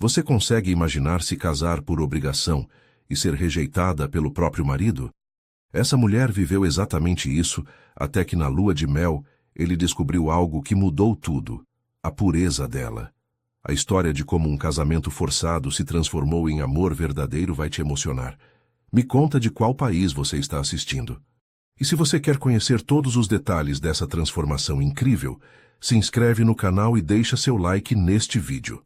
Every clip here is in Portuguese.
Você consegue imaginar se casar por obrigação e ser rejeitada pelo próprio marido? Essa mulher viveu exatamente isso até que na lua de mel ele descobriu algo que mudou tudo: a pureza dela. A história de como um casamento forçado se transformou em amor verdadeiro vai te emocionar. Me conta de qual país você está assistindo. E se você quer conhecer todos os detalhes dessa transformação incrível, se inscreve no canal e deixa seu like neste vídeo.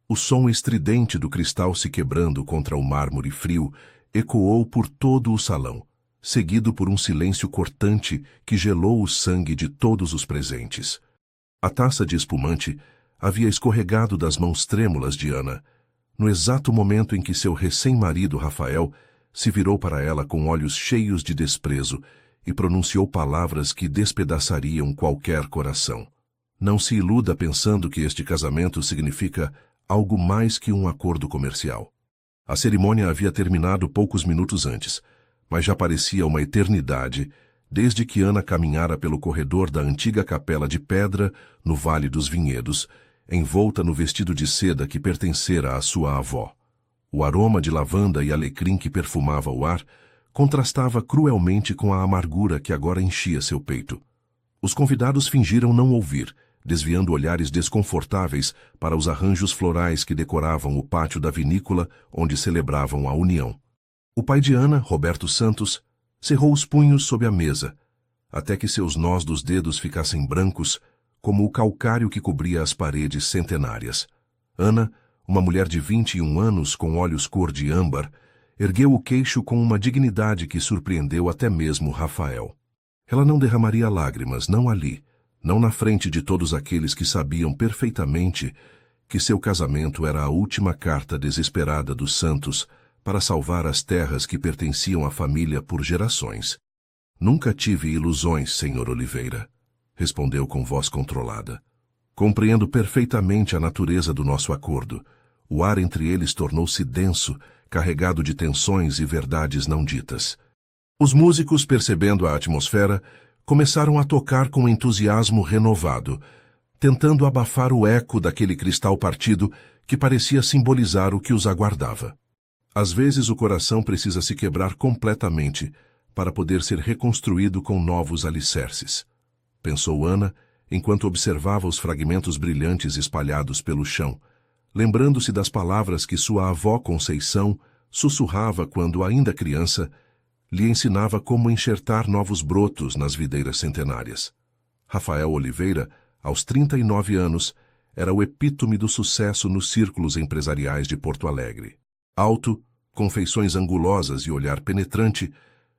O som estridente do cristal se quebrando contra o mármore frio ecoou por todo o salão, seguido por um silêncio cortante que gelou o sangue de todos os presentes. A taça de espumante havia escorregado das mãos trêmulas de Ana, no exato momento em que seu recém-marido Rafael se virou para ela com olhos cheios de desprezo e pronunciou palavras que despedaçariam qualquer coração. Não se iluda pensando que este casamento significa algo mais que um acordo comercial. A cerimônia havia terminado poucos minutos antes, mas já parecia uma eternidade desde que Ana caminhara pelo corredor da antiga capela de pedra no Vale dos Vinhedos, envolta no vestido de seda que pertencera à sua avó. O aroma de lavanda e alecrim que perfumava o ar contrastava cruelmente com a amargura que agora enchia seu peito. Os convidados fingiram não ouvir, desviando olhares desconfortáveis para os arranjos florais que decoravam o pátio da vinícola onde celebravam a união. O pai de Ana, Roberto Santos, cerrou os punhos sob a mesa, até que seus nós dos dedos ficassem brancos, como o calcário que cobria as paredes centenárias. Ana, uma mulher de 21 anos com olhos cor de âmbar, ergueu o queixo com uma dignidade que surpreendeu até mesmo Rafael. Ela não derramaria lágrimas, não ali, não na frente de todos aqueles que sabiam perfeitamente que seu casamento era a última carta desesperada dos Santos para salvar as terras que pertenciam à família por gerações. Nunca tive ilusões, Sr. Oliveira, respondeu com voz controlada. Compreendo perfeitamente a natureza do nosso acordo. O ar entre eles tornou-se denso, carregado de tensões e verdades não ditas. Os músicos, percebendo a atmosfera, começaram a tocar com entusiasmo renovado, tentando abafar o eco daquele cristal partido que parecia simbolizar o que os aguardava. Às vezes o coração precisa se quebrar completamente para poder ser reconstruído com novos alicerces, pensou Ana, enquanto observava os fragmentos brilhantes espalhados pelo chão, lembrando-se das palavras que sua avó Conceição sussurrava quando, ainda criança, lhe ensinava como enxertar novos brotos nas videiras centenárias. Rafael Oliveira, aos 39 anos, era o epítome do sucesso nos círculos empresariais de Porto Alegre. Alto, com feições angulosas e olhar penetrante,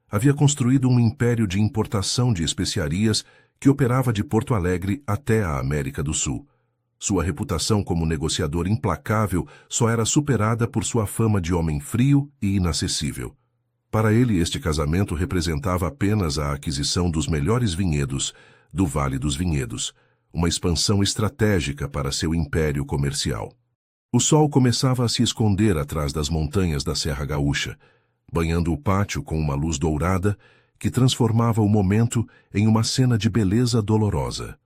havia construído um império de importação de especiarias que operava de Porto Alegre até a América do Sul. Sua reputação como negociador implacável só era superada por sua fama de homem frio e inacessível. Para ele, este casamento representava apenas a aquisição dos melhores vinhedos do Vale dos Vinhedos, uma expansão estratégica para seu império comercial. O sol começava a se esconder atrás das montanhas da Serra Gaúcha, banhando o pátio com uma luz dourada que transformava o momento em uma cena de beleza dolorosa.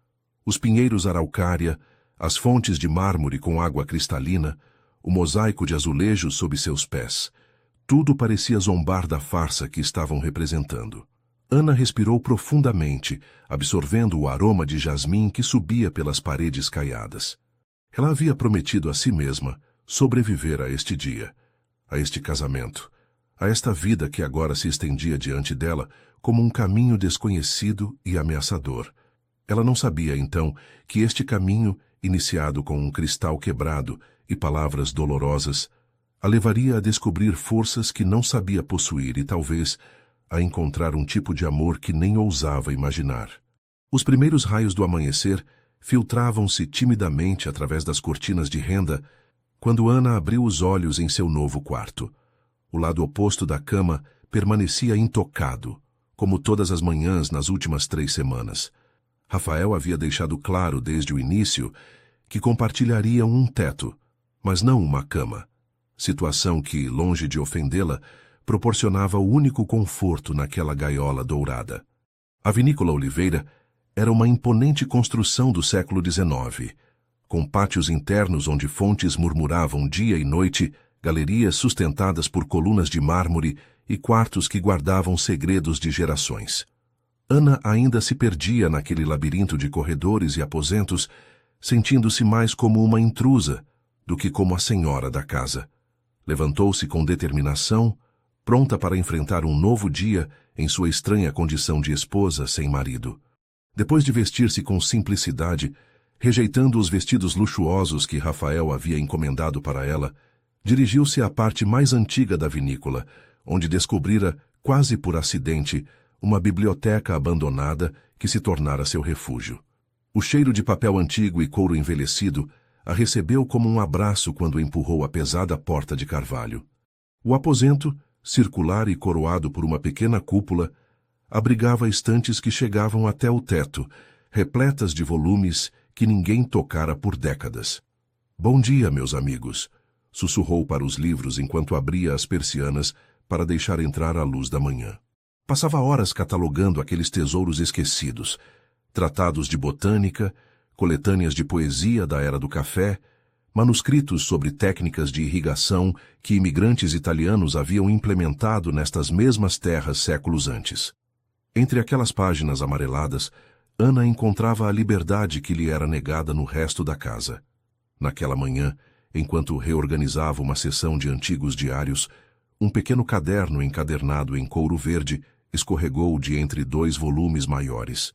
Os pinheiros araucária, as fontes de mármore com água cristalina, o mosaico de azulejos sob seus pés, tudo parecia zombar da farsa que estavam representando. Ana respirou profundamente, absorvendo o aroma de jasmim que subia pelas paredes caiadas. Ela havia prometido a si mesma sobreviver a este dia, a este casamento, a esta vida que agora se estendia diante dela como um caminho desconhecido e ameaçador. Ela não sabia, então, que este caminho, iniciado com um cristal quebrado e palavras dolorosas, a levaria a descobrir forças que não sabia possuir e, talvez, a encontrar um tipo de amor que nem ousava imaginar. Os primeiros raios do amanhecer filtravam-se timidamente através das cortinas de renda quando Ana abriu os olhos em seu novo quarto. O lado oposto da cama permanecia intocado, como todas as manhãs nas últimas 3 semanas. Rafael havia deixado claro desde o início que compartilhariam um teto, mas não uma cama. Situação que, longe de ofendê-la, proporcionava o único conforto naquela gaiola dourada. A vinícola Oliveira era uma imponente construção do século XIX. com pátios internos onde fontes murmuravam dia e noite, galerias sustentadas por colunas de mármore e quartos que guardavam segredos de gerações. Ana ainda se perdia naquele labirinto de corredores e aposentos, sentindo-se mais como uma intrusa do que como a senhora da casa. Levantou-se com determinação, pronta para enfrentar um novo dia em sua estranha condição de esposa sem marido. Depois de vestir-se com simplicidade, rejeitando os vestidos luxuosos que Rafael havia encomendado para ela, dirigiu-se à parte mais antiga da vinícola, onde descobrira, quase por acidente, uma biblioteca abandonada que se tornara seu refúgio. O cheiro de papel antigo e couro envelhecido a recebeu como um abraço quando empurrou a pesada porta de carvalho. O aposento, circular e coroado por uma pequena cúpula, abrigava estantes que chegavam até o teto, repletas de volumes que ninguém tocara por décadas. "Bom dia, meus amigos", sussurrou para os livros enquanto abria as persianas para deixar entrar a luz da manhã. Passava horas catalogando aqueles tesouros esquecidos, tratados de botânica, coletâneas de poesia da era do café, manuscritos sobre técnicas de irrigação que imigrantes italianos haviam implementado nestas mesmas terras séculos antes. Entre aquelas páginas amareladas, Ana encontrava a liberdade que lhe era negada no resto da casa. Naquela manhã, enquanto reorganizava uma seção de antigos diários, um pequeno caderno encadernado em couro verde escorregou de entre dois volumes maiores.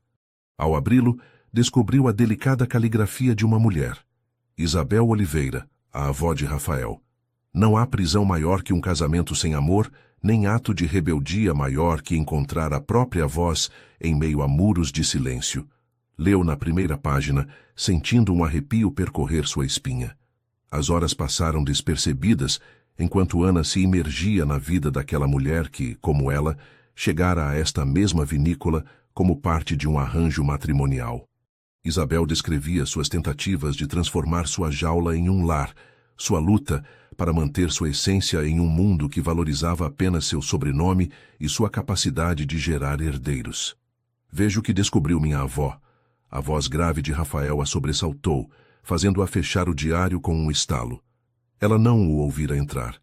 Ao abri-lo, descobriu a delicada caligrafia de uma mulher. Isabel Oliveira, a avó de Rafael. Não há prisão maior que um casamento sem amor, nem ato de rebeldia maior que encontrar a própria voz em meio a muros de silêncio. Leu na primeira página, sentindo um arrepio percorrer sua espinha. As horas passaram despercebidas, enquanto Ana se imergia na vida daquela mulher que, como ela, chegara a esta mesma vinícola como parte de um arranjo matrimonial. Isabel descrevia suas tentativas de transformar sua jaula em um lar, sua luta para manter sua essência em um mundo que valorizava apenas seu sobrenome e sua capacidade de gerar herdeiros. "Vejo que descobriu minha avó." A voz grave de Rafael a sobressaltou, fazendo-a fechar o diário com um estalo. Ela não o ouvira entrar.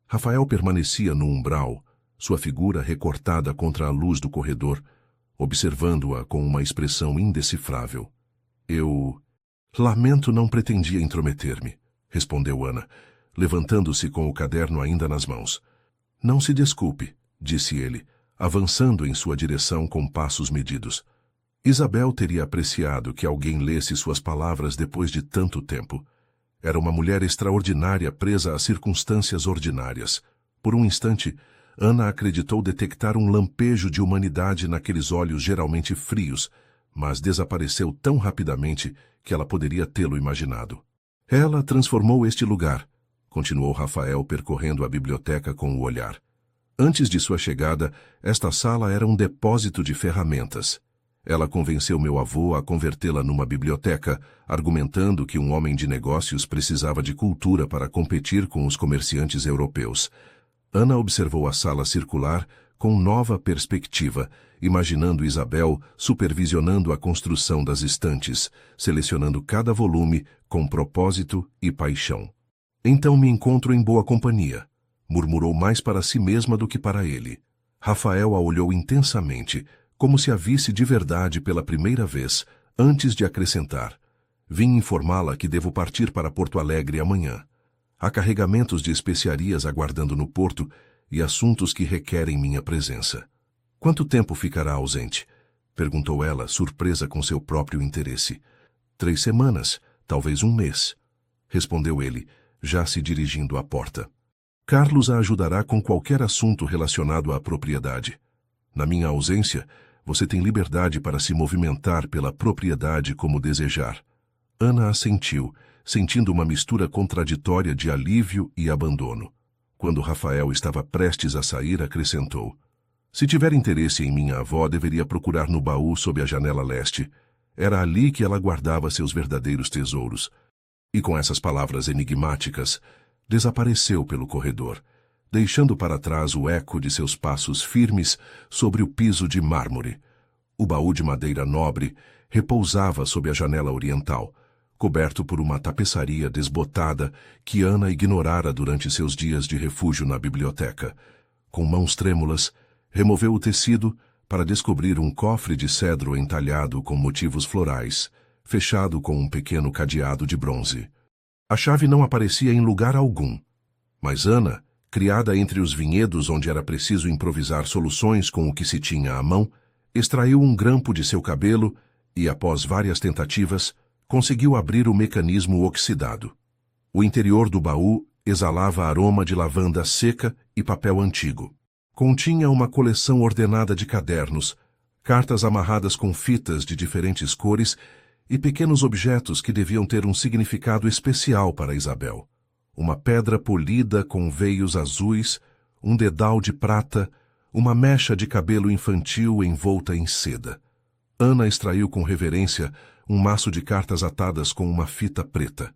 Rafael permanecia no umbral, sua figura recortada contra a luz do corredor, observando-a com uma expressão indecifrável. "Eu lamento, não pretendia intrometer-me", respondeu Ana, levantando-se com o caderno ainda nas mãos. "Não se desculpe", disse ele, avançando em sua direção com passos medidos. Isabel teria apreciado que alguém lesse suas palavras depois de tanto tempo. Era uma mulher extraordinária presa a circunstâncias ordinárias. Por um instante, Ana acreditou detectar um lampejo de humanidade naqueles olhos geralmente frios, mas desapareceu tão rapidamente que ela poderia tê-lo imaginado. "Ela transformou este lugar", continuou Rafael percorrendo a biblioteca com o olhar. "Antes de sua chegada, esta sala era um depósito de ferramentas. Ela convenceu meu avô a convertê-la numa biblioteca, argumentando que um homem de negócios precisava de cultura para competir com os comerciantes europeus." Ana observou a sala circular com nova perspectiva, imaginando Isabel supervisionando a construção das estantes, selecionando cada volume com propósito e paixão. "Então me encontro em boa companhia", murmurou mais para si mesma do que para ele. Rafael a olhou intensamente, como se a visse de verdade pela primeira vez, antes de acrescentar: "Vim informá-la que devo partir para Porto Alegre amanhã. Há carregamentos de especiarias aguardando no porto e assuntos que requerem minha presença." "Quanto tempo ficará ausente?" perguntou ela, surpresa com seu próprio interesse. 3 semanas, talvez um mês", respondeu ele, já se dirigindo à porta. "Carlos a ajudará com qualquer assunto relacionado à propriedade. Na minha ausência, você tem liberdade para se movimentar pela propriedade como desejar." Ana assentiu, sentindo uma mistura contraditória de alívio e abandono. Quando Rafael estava prestes a sair, acrescentou: "Se tiver interesse em minha avó, deveria procurar no baú sob a janela leste. Era ali que ela guardava seus verdadeiros tesouros." E com essas palavras enigmáticas, desapareceu pelo corredor, deixando para trás o eco de seus passos firmes sobre o piso de mármore. O baú de madeira nobre repousava sob a janela oriental, coberto por uma tapeçaria desbotada que Ana ignorara durante seus dias de refúgio na biblioteca. Com mãos trêmulas, removeu o tecido para descobrir um cofre de cedro entalhado com motivos florais, fechado com um pequeno cadeado de bronze. A chave não aparecia em lugar algum, mas Ana, criada entre os vinhedos onde era preciso improvisar soluções com o que se tinha à mão, extraiu um grampo de seu cabelo e, após várias tentativas, conseguiu abrir o mecanismo oxidado. O interior do baú exalava aroma de lavanda seca e papel antigo. Continha uma coleção ordenada de cadernos, cartas amarradas com fitas de diferentes cores e pequenos objetos que deviam ter um significado especial para Isabel. Uma pedra polida com veios azuis, um dedal de prata, uma mecha de cabelo infantil envolta em seda. Ana extraiu com reverência um maço de cartas atadas com uma fita preta.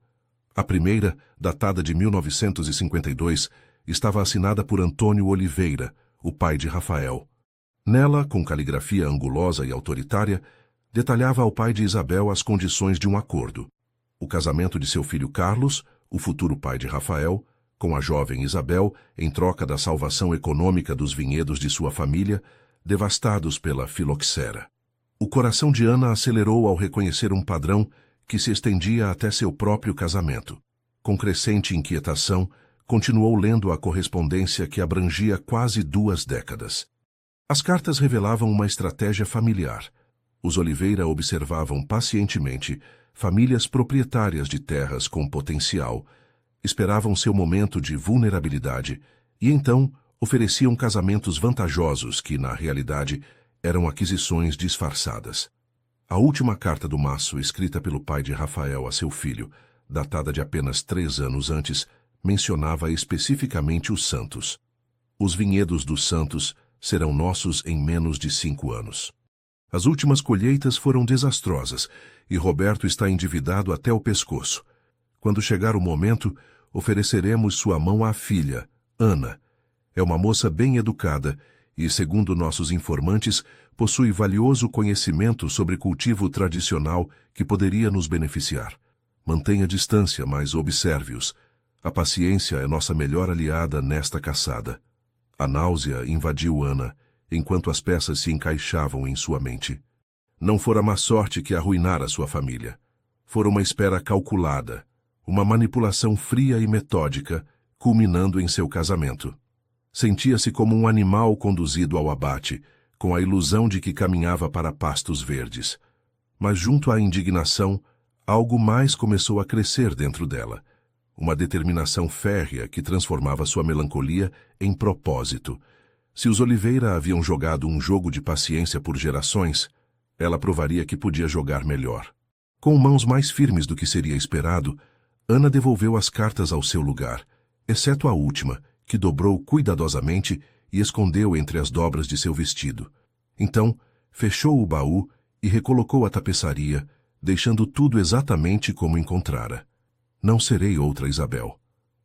A primeira, datada de 1952, estava assinada por Antônio Oliveira, o pai de Rafael. Nela, com caligrafia angulosa e autoritária, detalhava ao pai de Isabel as condições de um acordo: o casamento de seu filho Carlos, o futuro pai de Rafael, com a jovem Isabel, em troca da salvação econômica dos vinhedos de sua família, devastados pela filoxera. O coração de Ana acelerou ao reconhecer um padrão que se estendia até seu próprio casamento. Com crescente inquietação, continuou lendo a correspondência que abrangia quase 2 décadas. As cartas revelavam uma estratégia familiar. Os Oliveira observavam pacientemente famílias proprietárias de terras com potencial, esperavam seu momento de vulnerabilidade e então ofereciam casamentos vantajosos que, na realidade, eram aquisições disfarçadas. A última carta do maço, escrita pelo pai de Rafael a seu filho, datada de apenas 3 anos antes, mencionava especificamente os Santos. Os vinhedos dos Santos serão nossos em menos de 5 anos. As últimas colheitas foram desastrosas e Roberto está endividado até o pescoço. Quando chegar o momento, ofereceremos sua mão à filha, Ana. É uma moça bem educada e, segundo nossos informantes, possui valioso conhecimento sobre cultivo tradicional que poderia nos beneficiar. Mantenha distância, mas observe-os. A paciência é nossa melhor aliada nesta caçada. A náusea invadiu Ana, enquanto as peças se encaixavam em sua mente. Não fora má sorte que arruinara sua família. Fora uma espera calculada, uma manipulação fria e metódica, culminando em seu casamento. Sentia-se como um animal conduzido ao abate, com a ilusão de que caminhava para pastos verdes. Mas junto à indignação, algo mais começou a crescer dentro dela. Uma determinação férrea que transformava sua melancolia em propósito. Se os Oliveira haviam jogado um jogo de paciência por gerações, ela provaria que podia jogar melhor. Com mãos mais firmes do que seria esperado, Ana devolveu as cartas ao seu lugar, exceto a última, que dobrou cuidadosamente e escondeu entre as dobras de seu vestido. Então, fechou o baú e recolocou a tapeçaria, deixando tudo exatamente como encontrara. Não serei outra Isabel,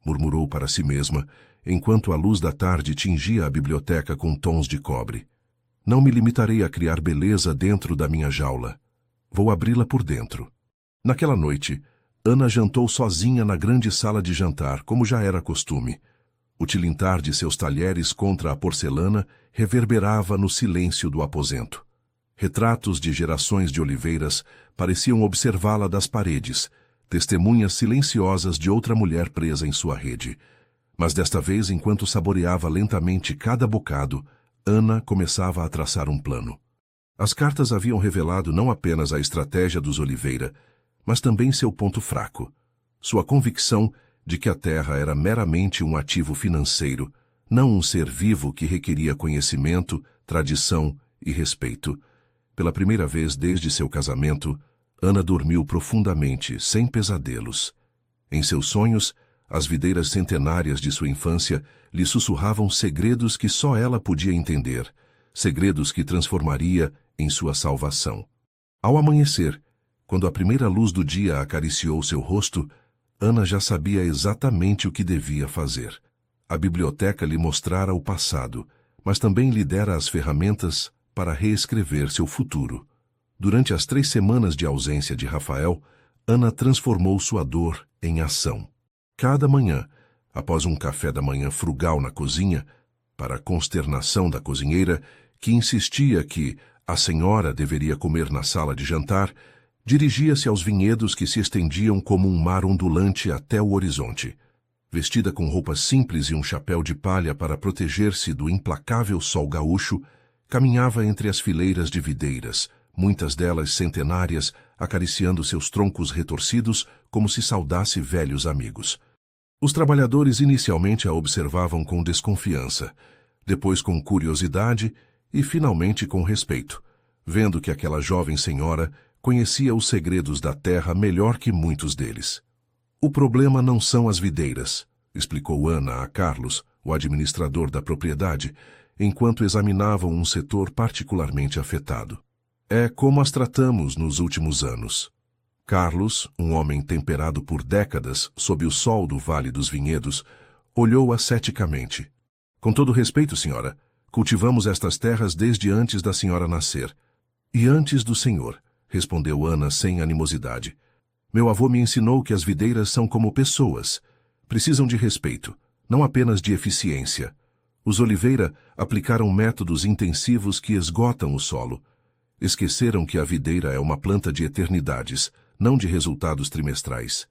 murmurou para si mesma, enquanto a luz da tarde tingia a biblioteca com tons de cobre. Não me limitarei a criar beleza dentro da minha jaula. Vou abri-la por dentro. Naquela noite, Ana jantou sozinha na grande sala de jantar, como já era costume. O tilintar de seus talheres contra a porcelana reverberava no silêncio do aposento. Retratos de gerações de oliveiras pareciam observá-la das paredes, testemunhas silenciosas de outra mulher presa em sua rede. Mas desta vez, enquanto saboreava lentamente cada bocado, Ana começava a traçar um plano. As cartas haviam revelado não apenas a estratégia dos Oliveira, mas também seu ponto fraco, sua convicção de que a terra era meramente um ativo financeiro, não um ser vivo que requeria conhecimento, tradição e respeito. Pela primeira vez desde seu casamento, Ana dormiu profundamente, sem pesadelos. Em seus sonhos, as videiras centenárias de sua infância lhe sussurravam segredos que só ela podia entender, segredos que transformaria em sua salvação. Ao amanhecer, quando a primeira luz do dia acariciou seu rosto, Ana já sabia exatamente o que devia fazer. A biblioteca lhe mostrara o passado, mas também lhe dera as ferramentas para reescrever seu futuro. Durante as 3 semanas de ausência de Rafael, Ana transformou sua dor em ação. Cada manhã, após um café da manhã frugal na cozinha, para a consternação da cozinheira, que insistia que a senhora deveria comer na sala de jantar, dirigia-se aos vinhedos que se estendiam como um mar ondulante até o horizonte. Vestida com roupas simples e um chapéu de palha para proteger-se do implacável sol gaúcho, caminhava entre as fileiras de videiras, muitas delas centenárias, acariciando seus troncos retorcidos como se saudasse velhos amigos. Os trabalhadores inicialmente a observavam com desconfiança, depois com curiosidade e finalmente com respeito, vendo que aquela jovem senhora conhecia os segredos da terra melhor que muitos deles. O problema não são as videiras, explicou Ana a Carlos, o administrador da propriedade, enquanto examinavam um setor particularmente afetado. É como as tratamos nos últimos anos. Carlos, um homem temperado por décadas sob o sol do Vale dos Vinhedos, olhou-a ceticamente. Com todo respeito, senhora, cultivamos estas terras desde antes da senhora nascer. E antes do senhor, respondeu Ana sem animosidade. Meu avô me ensinou que as videiras são como pessoas. Precisam de respeito, não apenas de eficiência. Os Oliveira aplicaram métodos intensivos que esgotam o solo. Esqueceram que a videira é uma planta de eternidades, não de resultados trimestrais.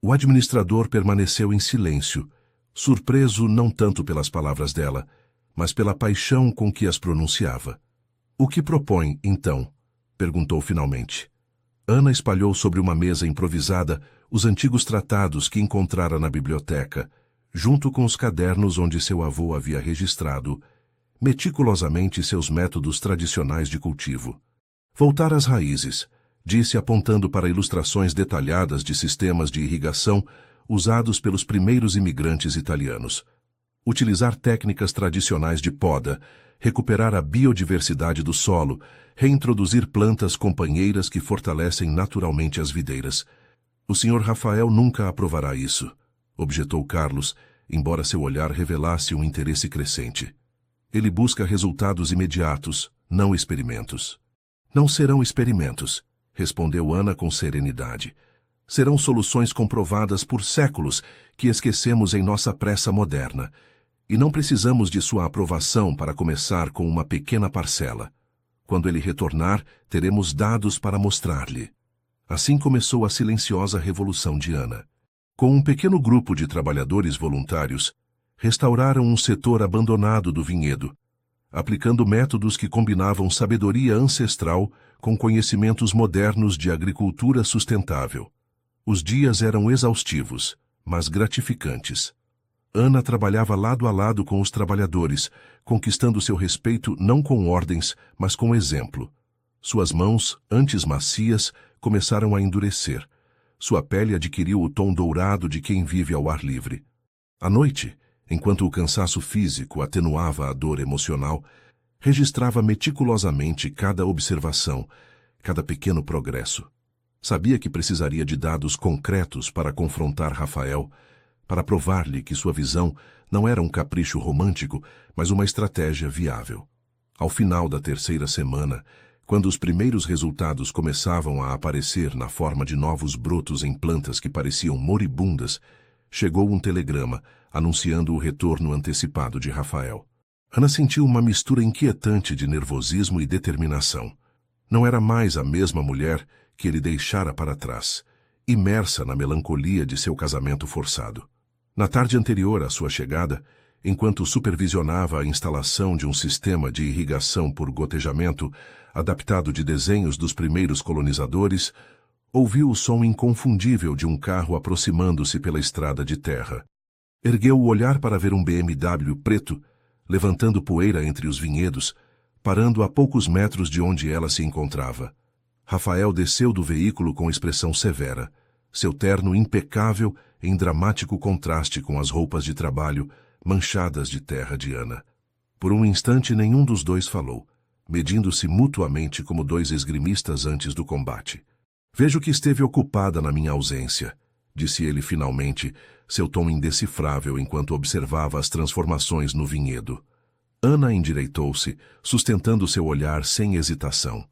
O administrador permaneceu em silêncio, surpreso não tanto pelas palavras dela, mas pela paixão com que as pronunciava. O que propõe, então? Perguntou finalmente. Ana espalhou sobre uma mesa improvisada os antigos tratados que encontrara na biblioteca, junto com os cadernos onde seu avô havia registrado meticulosamente seus métodos tradicionais de cultivo. Voltar às raízes, disse apontando para ilustrações detalhadas de sistemas de irrigação usados pelos primeiros imigrantes italianos. Utilizar técnicas tradicionais de poda, recuperar a biodiversidade do solo, reintroduzir plantas companheiras que fortalecem naturalmente as videiras. O Sr. Rafael nunca aprovará isso, objetou Carlos, embora seu olhar revelasse um interesse crescente. Ele busca resultados imediatos, não experimentos. Não serão experimentos, respondeu Ana com serenidade. Serão soluções comprovadas por séculos que esquecemos em nossa pressa moderna. E não precisamos de sua aprovação para começar com uma pequena parcela. Quando ele retornar, teremos dados para mostrar-lhe. Assim começou a silenciosa revolução de Ana. Com um pequeno grupo de trabalhadores voluntários, restauraram um setor abandonado do vinhedo, aplicando métodos que combinavam sabedoria ancestral com conhecimentos modernos de agricultura sustentável. Os dias eram exaustivos, mas gratificantes. Ana trabalhava lado a lado com os trabalhadores, conquistando seu respeito não com ordens, mas com exemplo. Suas mãos, antes macias, começaram a endurecer. Sua pele adquiriu o tom dourado de quem vive ao ar livre. À noite, enquanto o cansaço físico atenuava a dor emocional, registrava meticulosamente cada observação, cada pequeno progresso. Sabia que precisaria de dados concretos para confrontar Rafael, para provar-lhe que sua visão não era um capricho romântico, mas uma estratégia viável. Ao final da terceira semana, quando os primeiros resultados começavam a aparecer na forma de novos brotos em plantas que pareciam moribundas, chegou um telegrama anunciando o retorno antecipado de Rafael. Ana sentiu uma mistura inquietante de nervosismo e determinação. Não era mais a mesma mulher que ele deixara para trás, imersa na melancolia de seu casamento forçado. Na tarde anterior à sua chegada, enquanto supervisionava a instalação de um sistema de irrigação por gotejamento adaptado de desenhos dos primeiros colonizadores, ouviu o som inconfundível de um carro aproximando-se pela estrada de terra. Ergueu o olhar para ver um BMW preto, levantando poeira entre os vinhedos, parando a poucos metros de onde ela se encontrava. Rafael desceu do veículo com expressão severa, seu terno impecável em dramático contraste com as roupas de trabalho manchadas de terra de Ana. Por um instante nenhum dos dois falou, medindo-se mutuamente como dois esgrimistas antes do combate. Vejo que esteve ocupada na minha ausência, disse ele finalmente, seu tom indecifrável enquanto observava as transformações no vinhedo. Ana endireitou-se, sustentando seu olhar sem hesitação.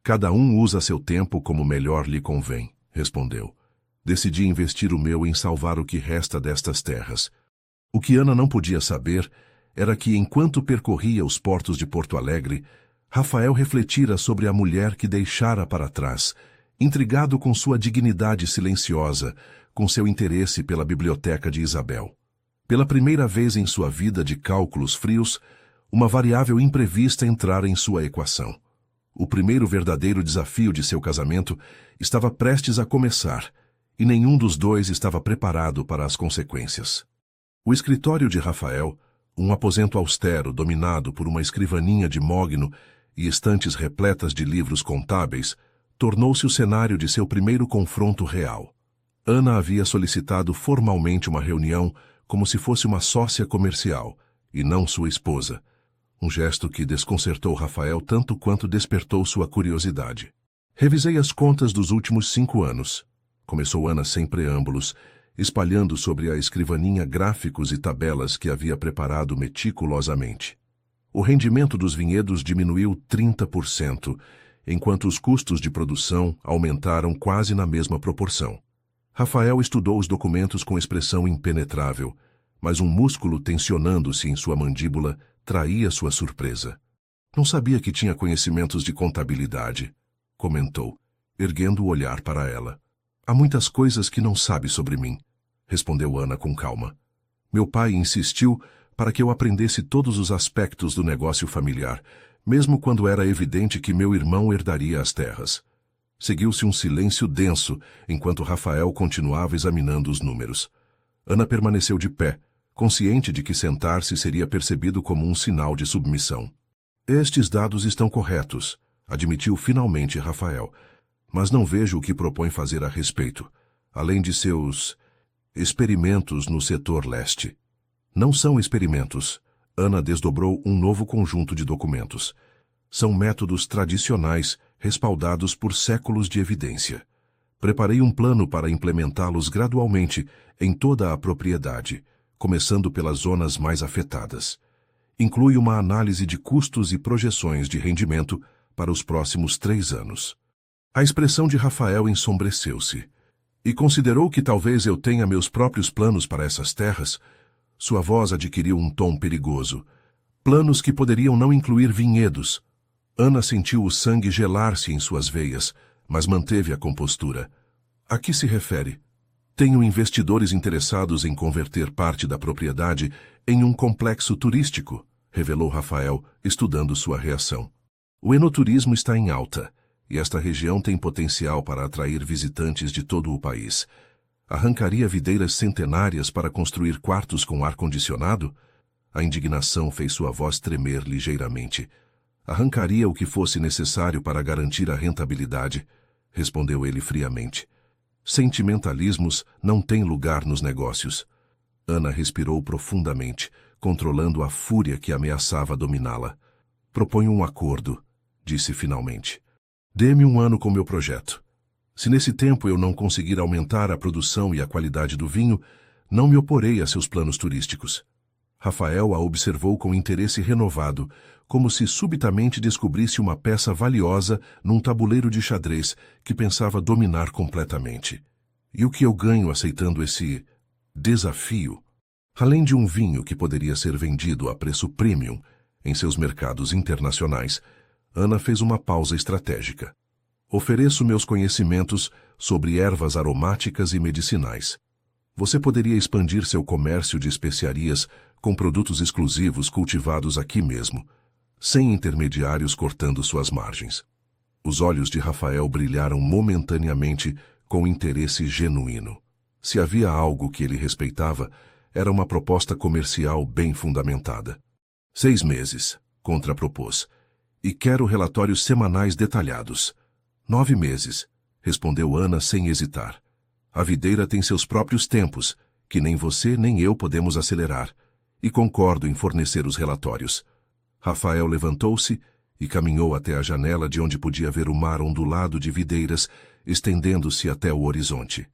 Cada um usa seu tempo como melhor lhe convém, respondeu. Decidi investir o meu em salvar o que resta destas terras. O que Ana não podia saber era que, enquanto percorria os portos de Porto Alegre, Rafael refletira sobre a mulher que deixara para trás, intrigado com sua dignidade silenciosa, com seu interesse pela biblioteca de Isabel. Pela primeira vez em sua vida de cálculos frios, uma variável imprevista entrara em sua equação. O primeiro verdadeiro desafio de seu casamento estava prestes a começar, e nenhum dos dois estava preparado para as consequências. O escritório de Rafael, um aposento austero dominado por uma escrivaninha de mogno e estantes repletas de livros contábeis, tornou-se o cenário de seu primeiro confronto real. Ana havia solicitado formalmente uma reunião como se fosse uma sócia comercial, e não sua esposa, um gesto que desconcertou Rafael tanto quanto despertou sua curiosidade. Revisei as contas dos últimos 5 anos, começou Ana sem preâmbulos, espalhando sobre a escrivaninha gráficos e tabelas que havia preparado meticulosamente. O rendimento dos vinhedos diminuiu 30%, enquanto os custos de produção aumentaram quase na mesma proporção. Rafael estudou os documentos com expressão impenetrável, mas um músculo tensionando-se em sua mandíbula traía sua surpresa. Não sabia que tinha conhecimentos de contabilidade, comentou, erguendo o olhar para ela. Há muitas coisas que não sabe sobre mim, respondeu Ana com calma. Meu pai insistiu para que eu aprendesse todos os aspectos do negócio familiar, mesmo quando era evidente que meu irmão herdaria as terras. Seguiu-se um silêncio denso, enquanto Rafael continuava examinando os números. Ana permaneceu de pé, consciente de que sentar-se seria percebido como um sinal de submissão. Estes dados estão corretos, admitiu finalmente Rafael, mas não vejo o que propõe fazer a respeito, além de seus experimentos no setor leste. Não são experimentos. Ana desdobrou um novo conjunto de documentos. São métodos tradicionais, respaldados por séculos de evidência. Preparei um plano para implementá-los gradualmente em toda a propriedade, começando pelas zonas mais afetadas. Inclui uma análise de custos e projeções de rendimento para os próximos 3 anos. A expressão de Rafael ensombreceu-se. E considerou que talvez eu tenha meus próprios planos para essas terras? Sua voz adquiriu um tom perigoso. Planos que poderiam não incluir vinhedos. Ana sentiu o sangue gelar-se em suas veias, mas manteve a compostura. A que se refere? Tenho investidores interessados em converter parte da propriedade em um complexo turístico, revelou Rafael, estudando sua reação. O enoturismo está em alta, e esta região tem potencial para atrair visitantes de todo o país. Arrancaria videiras centenárias para construir quartos com ar-condicionado? A indignação fez sua voz tremer ligeiramente. Arrancaria o que fosse necessário para garantir a rentabilidade, respondeu ele friamente. Sentimentalismos não têm lugar nos negócios. Ana respirou profundamente, controlando a fúria que ameaçava dominá-la. Proponho um acordo, disse finalmente. Dê-me 1 ano com meu projeto. Se nesse tempo eu não conseguir aumentar a produção e a qualidade do vinho, não me oporei a seus planos turísticos. Rafael a observou com interesse renovado, como se subitamente descobrisse uma peça valiosa num tabuleiro de xadrez que pensava dominar completamente. E o que eu ganho aceitando esse desafio? Além de um vinho que poderia ser vendido a preço premium em seus mercados internacionais, Ana fez uma pausa estratégica. Ofereço meus conhecimentos sobre ervas aromáticas e medicinais. Você poderia expandir seu comércio de especiarias com produtos exclusivos cultivados aqui mesmo, sem intermediários cortando suas margens. Os olhos de Rafael brilharam momentaneamente com interesse genuíno. Se havia algo que ele respeitava, era uma proposta comercial bem fundamentada. 6 meses, contrapropôs. E quero relatórios semanais detalhados. 9 meses, respondeu Ana sem hesitar. A videira tem seus próprios tempos, que nem você nem eu podemos acelerar, e concordo em fornecer os relatórios. Rafael levantou-se e caminhou até a janela de onde podia ver o mar ondulado de videiras, estendendo-se até o horizonte.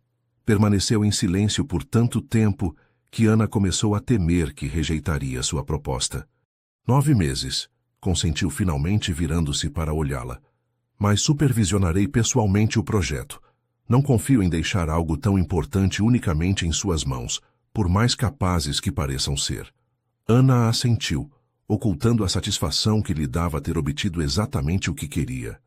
Permaneceu em silêncio por tanto tempo que Ana começou a temer que rejeitaria sua proposta. 9 meses, consentiu finalmente virando-se para olhá-la. Mas supervisionarei pessoalmente o projeto. Não confio em deixar algo tão importante unicamente em suas mãos, por mais capazes que pareçam ser. Ana assentiu, ocultando a satisfação que lhe dava ter obtido exatamente o que queria.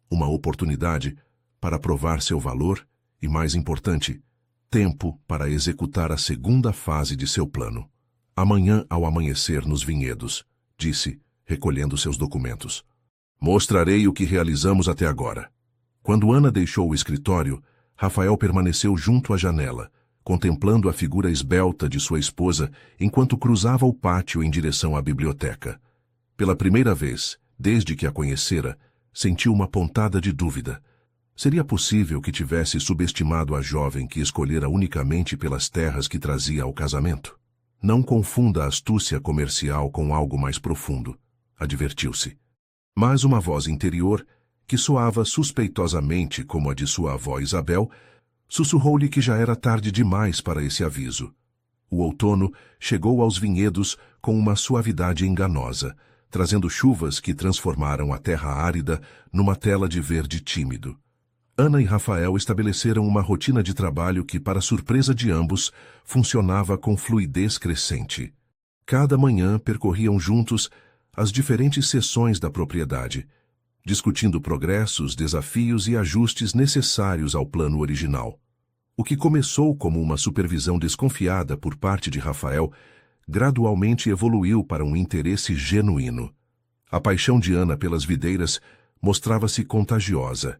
Uma oportunidade para provar seu valor e, mais importante, tempo para executar a segunda fase de seu plano. Amanhã ao amanhecer nos vinhedos, disse, recolhendo seus documentos. Mostrarei o que realizamos até agora. Quando Ana deixou o escritório, Rafael permaneceu junto à janela, contemplando a figura esbelta de sua esposa enquanto cruzava o pátio em direção à biblioteca. Pela primeira vez, desde que a conhecera, sentiu uma pontada de dúvida. Seria possível que tivesse subestimado a jovem que escolhera unicamente pelas terras que trazia ao casamento? Não confunda a astúcia comercial com algo mais profundo, advertiu-se. Mas uma voz interior, que soava suspeitosamente como a de sua avó Isabel, sussurrou-lhe que já era tarde demais para esse aviso. O outono chegou aos vinhedos com uma suavidade enganosa, trazendo chuvas que transformaram a terra árida numa tela de verde tímido. Ana e Rafael estabeleceram uma rotina de trabalho que, para surpresa de ambos, funcionava com fluidez crescente. Cada manhã percorriam juntos as diferentes seções da propriedade, discutindo progressos, desafios e ajustes necessários ao plano original. O que começou como uma supervisão desconfiada por parte de Rafael, gradualmente evoluiu para um interesse genuíno. A paixão de Ana pelas videiras mostrava-se contagiosa,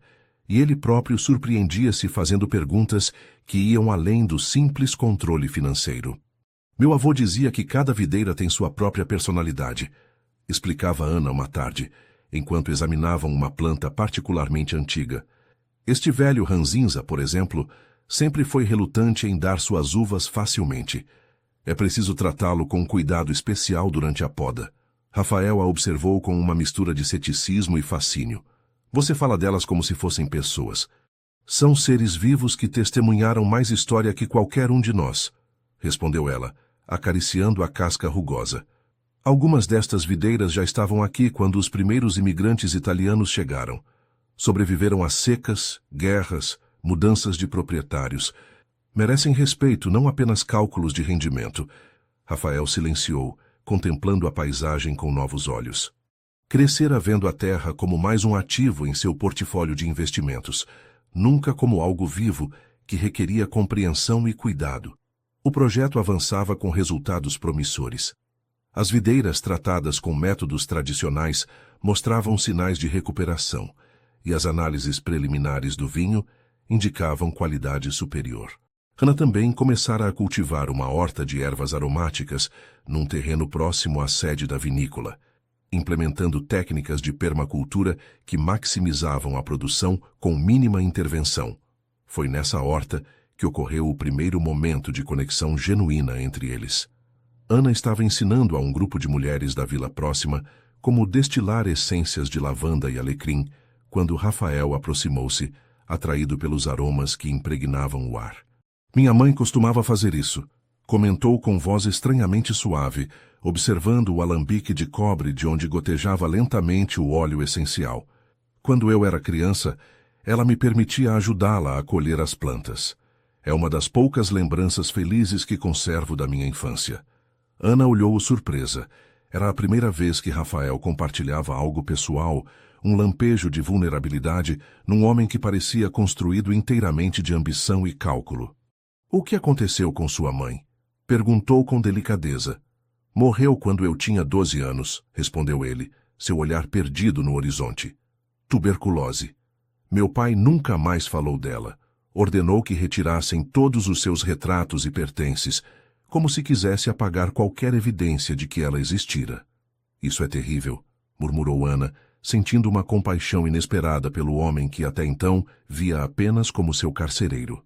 e ele próprio surpreendia-se fazendo perguntas que iam além do simples controle financeiro. Meu avô dizia que cada videira tem sua própria personalidade, explicava Ana uma tarde, enquanto examinavam uma planta particularmente antiga. Este velho ranzinza, por exemplo, sempre foi relutante em dar suas uvas facilmente. É preciso tratá-lo com cuidado especial durante a poda. Rafael a observou com uma mistura de ceticismo e fascínio. Você fala delas como se fossem pessoas. São seres vivos que testemunharam mais história que qualquer um de nós, respondeu ela, acariciando a casca rugosa. Algumas destas videiras já estavam aqui quando os primeiros imigrantes italianos chegaram. Sobreviveram a secas, guerras, mudanças de proprietários. Merecem respeito, não apenas cálculos de rendimento. Rafael silenciou, contemplando a paisagem com novos olhos. Crescera vendo a terra como mais um ativo em seu portfólio de investimentos, nunca como algo vivo que requeria compreensão e cuidado. O projeto avançava com resultados promissores. As videiras tratadas com métodos tradicionais mostravam sinais de recuperação, e as análises preliminares do vinho indicavam qualidade superior. Ana também começara a cultivar uma horta de ervas aromáticas num terreno próximo à sede da vinícola, implementando técnicas de permacultura que maximizavam a produção com mínima intervenção. Foi nessa horta que ocorreu o primeiro momento de conexão genuína entre eles. Ana estava ensinando a um grupo de mulheres da vila próxima como destilar essências de lavanda e alecrim, quando Rafael aproximou-se, atraído pelos aromas que impregnavam o ar. Minha mãe costumava fazer isso, comentou com voz estranhamente suave, observando o alambique de cobre de onde gotejava lentamente o óleo essencial. Quando eu era criança, ela me permitia ajudá-la a colher as plantas. É uma das poucas lembranças felizes que conservo da minha infância. Ana olhou surpresa. Era a primeira vez que Rafael compartilhava algo pessoal, um lampejo de vulnerabilidade num homem que parecia construído inteiramente de ambição e cálculo. O que aconteceu com sua mãe? Perguntou com delicadeza. Morreu quando eu tinha 12 anos, respondeu ele, seu olhar perdido no horizonte. Tuberculose. Meu pai nunca mais falou dela. Ordenou que retirassem todos os seus retratos e pertences, como se quisesse apagar qualquer evidência de que ela existira. Isso é terrível, murmurou Ana, sentindo uma compaixão inesperada pelo homem que até então via apenas como seu carcereiro.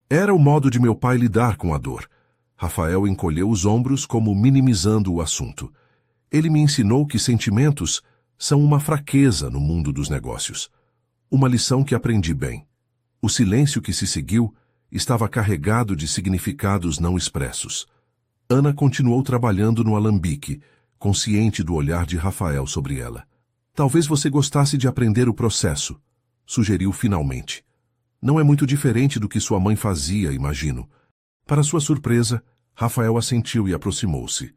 Era o modo de meu pai lidar com a dor. Rafael encolheu os ombros como minimizando o assunto. Ele me ensinou que sentimentos são uma fraqueza no mundo dos negócios. Uma lição que aprendi bem. O silêncio que se seguiu estava carregado de significados não expressos. Ana continuou trabalhando no alambique, consciente do olhar de Rafael sobre ela. Talvez você gostasse de aprender o processo, sugeriu finalmente. Não é muito diferente do que sua mãe fazia, imagino. Para sua surpresa, Rafael assentiu e aproximou-se,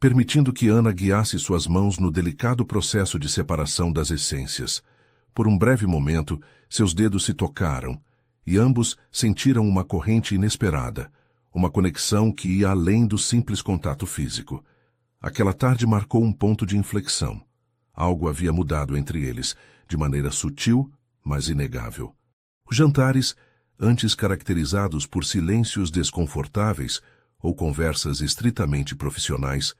permitindo que Ana guiasse suas mãos no delicado processo de separação das essências. Por um breve momento, seus dedos se tocaram, e ambos sentiram uma corrente inesperada, uma conexão que ia além do simples contato físico. Aquela tarde marcou um ponto de inflexão. Algo havia mudado entre eles, de maneira sutil, mas inegável. Os jantares, antes caracterizados por silêncios desconfortáveis ou conversas estritamente profissionais,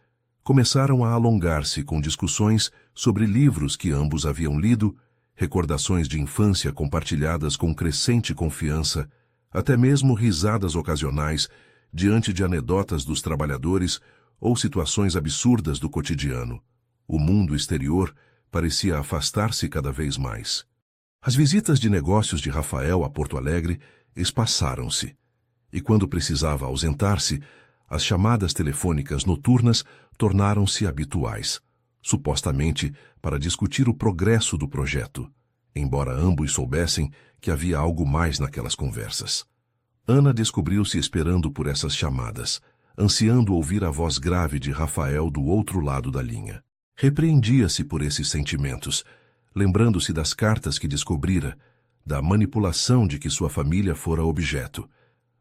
começaram a alongar-se com discussões sobre livros que ambos haviam lido, recordações de infância compartilhadas com crescente confiança, até mesmo risadas ocasionais diante de anedotas dos trabalhadores ou situações absurdas do cotidiano. O mundo exterior parecia afastar-se cada vez mais. As visitas de negócios de Rafael a Porto Alegre espaçaram-se, e quando precisava ausentar-se, as chamadas telefônicas noturnas tornaram-se habituais, supostamente para discutir o progresso do projeto, embora ambos soubessem que havia algo mais naquelas conversas. Ana descobriu-se esperando por essas chamadas, ansiando ouvir a voz grave de Rafael do outro lado da linha. Repreendia-se por esses sentimentos, lembrando-se das cartas que descobrira, da manipulação de que sua família fora objeto.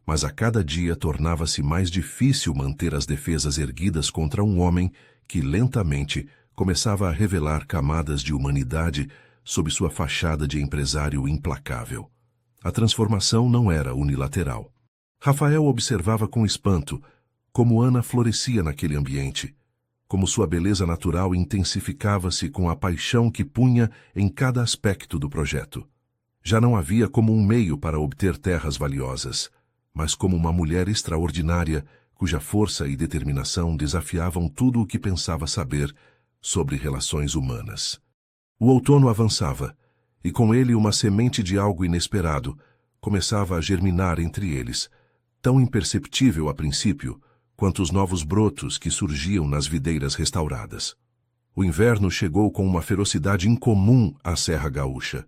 Mas a cada dia tornava-se mais difícil manter as defesas erguidas contra um homem que lentamente começava a revelar camadas de humanidade sob sua fachada de empresário implacável. A transformação não era unilateral. Rafael observava com espanto como Ana florescia naquele ambiente, como sua beleza natural intensificava-se com a paixão que punha em cada aspecto do projeto. Já não havia como um meio para obter terras valiosas, mas como uma mulher extraordinária cuja força e determinação desafiavam tudo o que pensava saber sobre relações humanas. O outono avançava, e com ele uma semente de algo inesperado começava a germinar entre eles, tão imperceptível a princípio quanto os novos brotos que surgiam nas videiras restauradas. O inverno chegou com uma ferocidade incomum à Serra Gaúcha.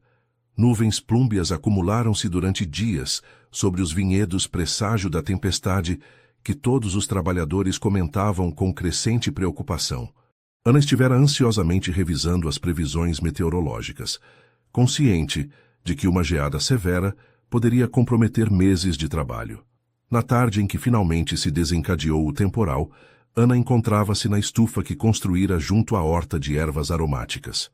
Nuvens plúmbeas acumularam-se durante dias sobre os vinhedos, presságio da tempestade que todos os trabalhadores comentavam com crescente preocupação. Ana estivera ansiosamente revisando as previsões meteorológicas, consciente de que uma geada severa poderia comprometer meses de trabalho. Na tarde em que finalmente se desencadeou o temporal, Ana encontrava-se na estufa que construíra junto à horta de ervas aromáticas.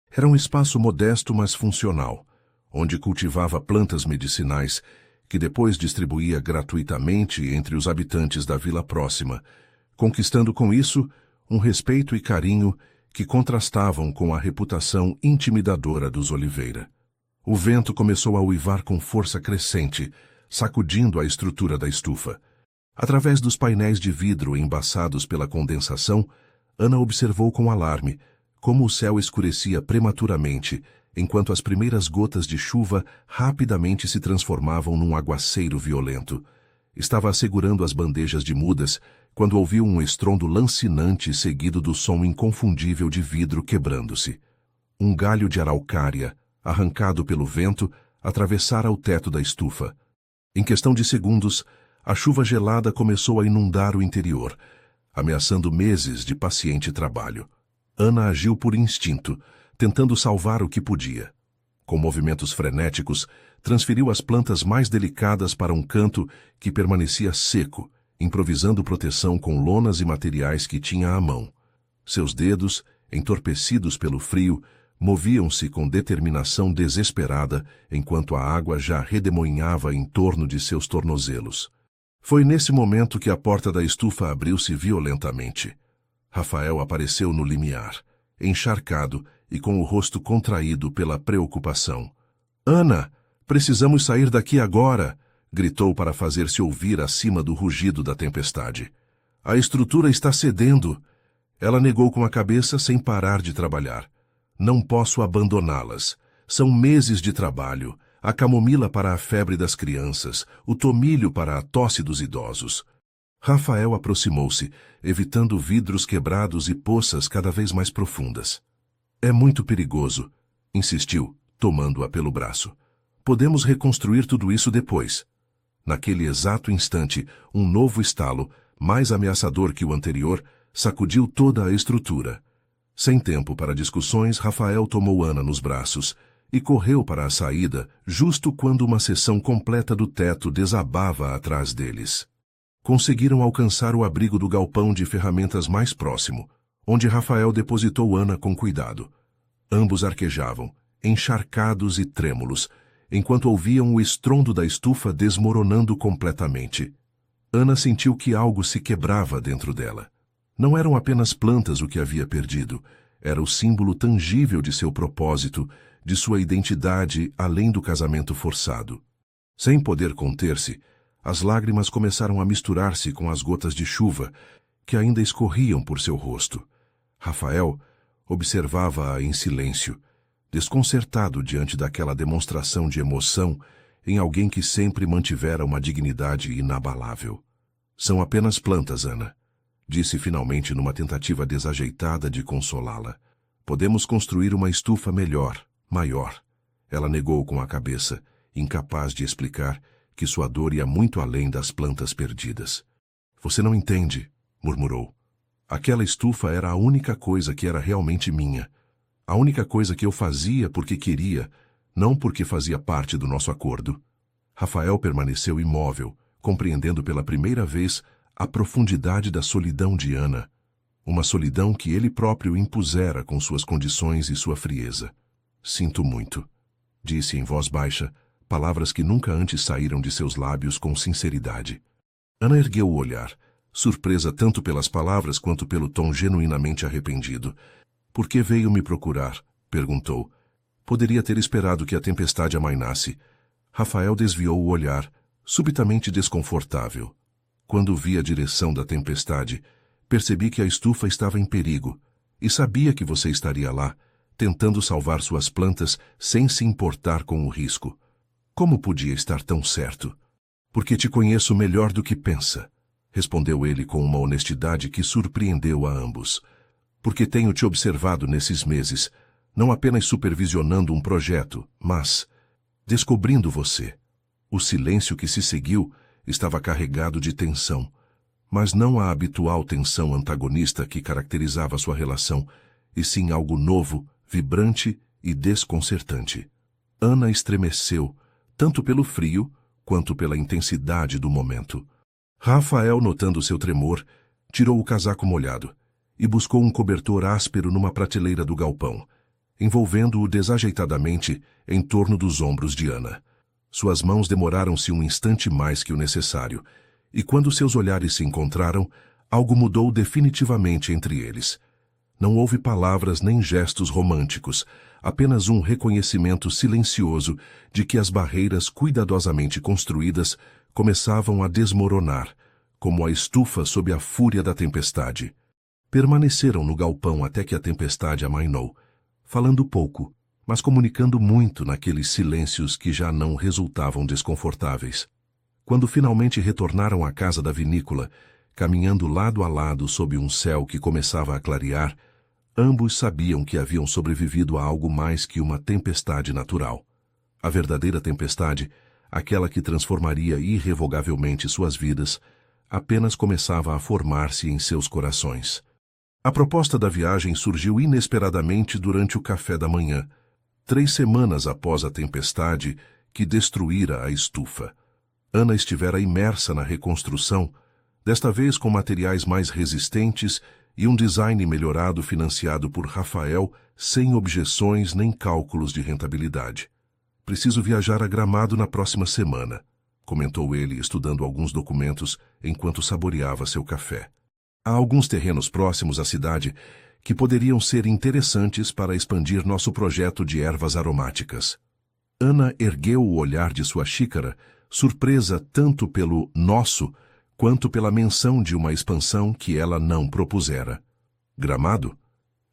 Era um espaço modesto, mas funcional, onde cultivava plantas medicinais que depois distribuía gratuitamente entre os habitantes da vila próxima, conquistando com isso um respeito e carinho que contrastavam com a reputação intimidadora dos Oliveira. O vento começou a uivar com força crescente, sacudindo a estrutura da estufa. Através dos painéis de vidro embaçados pela condensação, Ana observou com alarme como o céu escurecia prematuramente, enquanto as primeiras gotas de chuva rapidamente se transformavam num aguaceiro violento. Estava assegurando as bandejas de mudas quando ouviu um estrondo lancinante seguido do som inconfundível de vidro quebrando-se. Um galho de araucária, arrancado pelo vento, atravessara o teto da estufa. Em questão de segundos, a chuva gelada começou a inundar o interior, ameaçando meses de paciente trabalho. Ana agiu por instinto, tentando salvar o que podia. Com movimentos frenéticos, transferiu as plantas mais delicadas para um canto que permanecia seco, improvisando proteção com lonas e materiais que tinha à mão. Seus dedos, entorpecidos pelo frio, moviam-se com determinação desesperada enquanto a água já redemoinhava em torno de seus tornozelos. Foi nesse momento que a porta da estufa abriu-se violentamente. Rafael apareceu no limiar, encharcado e com o rosto contraído pela preocupação. — Ana, precisamos sair daqui agora! Gritou para fazer-se ouvir acima do rugido da tempestade. — A estrutura está cedendo! Ela negou com a cabeça sem parar de trabalhar. — Não posso abandoná-las. São meses de trabalho. A camomila para a febre das crianças, o tomilho para a tosse dos idosos. Rafael aproximou-se, evitando vidros quebrados e poças cada vez mais profundas. — É muito perigoso, insistiu, tomando-a pelo braço. — Podemos reconstruir tudo isso depois. Naquele exato instante, um novo estalo, mais ameaçador que o anterior, sacudiu toda a estrutura. Sem tempo para discussões, Rafael tomou Ana nos braços e correu para a saída justo quando uma seção completa do teto desabava atrás deles. Conseguiram alcançar o abrigo do galpão de ferramentas mais próximo, onde Rafael depositou Ana com cuidado. Ambos arquejavam, encharcados e trêmulos, enquanto ouviam o estrondo da estufa desmoronando completamente. Ana sentiu que algo se quebrava dentro dela. Não eram apenas plantas o que havia perdido, era o símbolo tangível de seu propósito, de sua identidade além do casamento forçado. Sem poder conter-se, as lágrimas começaram a misturar-se com as gotas de chuva que ainda escorriam por seu rosto. Rafael observava-a em silêncio, desconcertado diante daquela demonstração de emoção em alguém que sempre mantivera uma dignidade inabalável. São apenas plantas, Ana, disse finalmente numa tentativa desajeitada de consolá-la. Podemos construir uma estufa melhor, maior. Ela negou com a cabeça, incapaz de explicar que sua dor ia muito além das plantas perdidas. Você não entende, murmurou. Aquela estufa era a única coisa que era realmente minha. A única coisa que eu fazia porque queria, não porque fazia parte do nosso acordo. Rafael permaneceu imóvel, compreendendo pela primeira vez a profundidade da solidão de Ana. Uma solidão que ele próprio impusera com suas condições e sua frieza. Sinto muito, disse em voz baixa, palavras que nunca antes saíram de seus lábios com sinceridade. Ana ergueu o olhar, surpresa tanto pelas palavras quanto pelo tom genuinamente arrependido. Por que veio me procurar? Perguntou. Poderia ter esperado que a tempestade amainasse. Rafael desviou o olhar, subitamente desconfortável. Quando vi a direção da tempestade, percebi que a estufa estava em perigo, e sabia que você estaria lá, tentando salvar suas plantas sem se importar com o risco. Como podia estar tão certo? Porque te conheço melhor do que pensa, respondeu ele com uma honestidade que surpreendeu a ambos. Porque tenho te observado nesses meses, não apenas supervisionando um projeto, mas descobrindo você. O silêncio que se seguiu estava carregado de tensão, mas não a habitual tensão antagonista que caracterizava sua relação, e sim algo novo, vibrante e desconcertante. Ana estremeceu, tanto pelo frio quanto pela intensidade do momento. Rafael, notando seu tremor, tirou o casaco molhado e buscou um cobertor áspero numa prateleira do galpão, envolvendo-o desajeitadamente em torno dos ombros de Ana. Suas mãos demoraram-se um instante mais que o necessário, e quando seus olhares se encontraram, algo mudou definitivamente entre eles. Não houve palavras nem gestos românticos, apenas um reconhecimento silencioso de que as barreiras cuidadosamente construídas começavam a desmoronar, como a estufa sob a fúria da tempestade. Permaneceram no galpão até que a tempestade amainou, falando pouco, mas comunicando muito naqueles silêncios que já não resultavam desconfortáveis. Quando finalmente retornaram à casa da vinícola, caminhando lado a lado sob um céu que começava a clarear, ambos sabiam que haviam sobrevivido a algo mais que uma tempestade natural. A verdadeira tempestade, aquela que transformaria irrevogavelmente suas vidas, apenas começava a formar-se em seus corações. A proposta da viagem surgiu inesperadamente durante o café da manhã, 3 semanas após a tempestade que destruíra a estufa. Ana estivera imersa na reconstrução, desta vez com materiais mais resistentes e um design melhorado financiado por Rafael sem objeções nem cálculos de rentabilidade. Preciso viajar a Gramado na próxima semana, comentou ele, estudando alguns documentos enquanto saboreava seu café. Há alguns terrenos próximos à cidade que poderiam ser interessantes para expandir nosso projeto de ervas aromáticas. Ana ergueu o olhar de sua xícara, surpresa tanto pelo nosso quanto pela menção de uma expansão que ela não propusera. Gramado?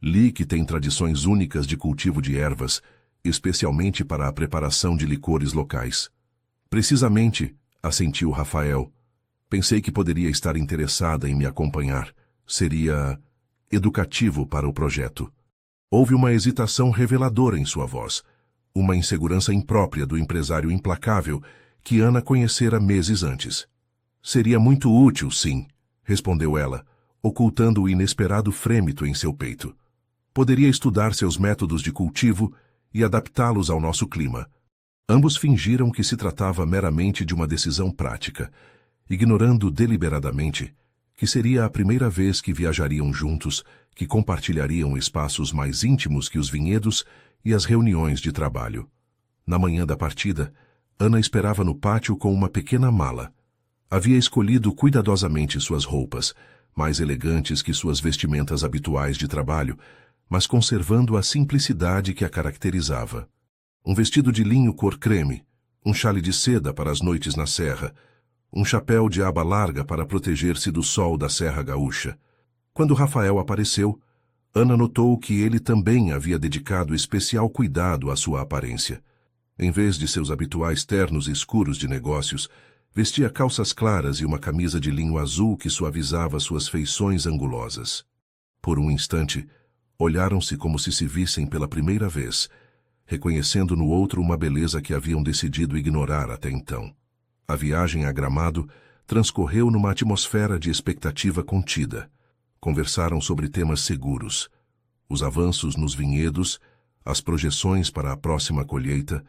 Li que tem tradições únicas de cultivo de ervas, especialmente para a preparação de licores locais. Precisamente, assentiu Rafael. Pensei que poderia estar interessada em me acompanhar. Seria educativo para o projeto. Houve uma hesitação reveladora em sua voz. uma insegurança imprópria do empresário implacável que Ana conhecera meses antes. Seria muito útil, sim, respondeu ela, ocultando o inesperado frêmito em seu peito. Poderia estudar seus métodos de cultivo e adaptá-los ao nosso clima. Ambos fingiram que se tratava meramente de uma decisão prática, ignorando deliberadamente que seria a primeira vez que viajariam juntos, que compartilhariam espaços mais íntimos que os vinhedos e as reuniões de trabalho. Na manhã da partida, Ana esperava no pátio com uma pequena mala. Havia escolhido cuidadosamente suas roupas, mais elegantes que suas vestimentas habituais de trabalho, mas conservando a simplicidade que a caracterizava. Um vestido de linho cor creme, um chale de seda para as noites na serra, um chapéu de aba larga para proteger-se do sol da Serra Gaúcha. Quando Rafael apareceu, Ana notou que ele também havia dedicado especial cuidado à sua aparência. Em vez de seus habituais ternos escuros de negócios, vestia calças claras e uma camisa de linho azul que suavizava suas feições angulosas. Por um instante, olharam-se como se vissem pela primeira vez, reconhecendo no outro uma beleza que haviam decidido ignorar até então. A viagem a Gramado transcorreu numa atmosfera de expectativa contida. Conversaram sobre temas seguros: os avanços nos vinhedos, as projeções para a próxima colheita,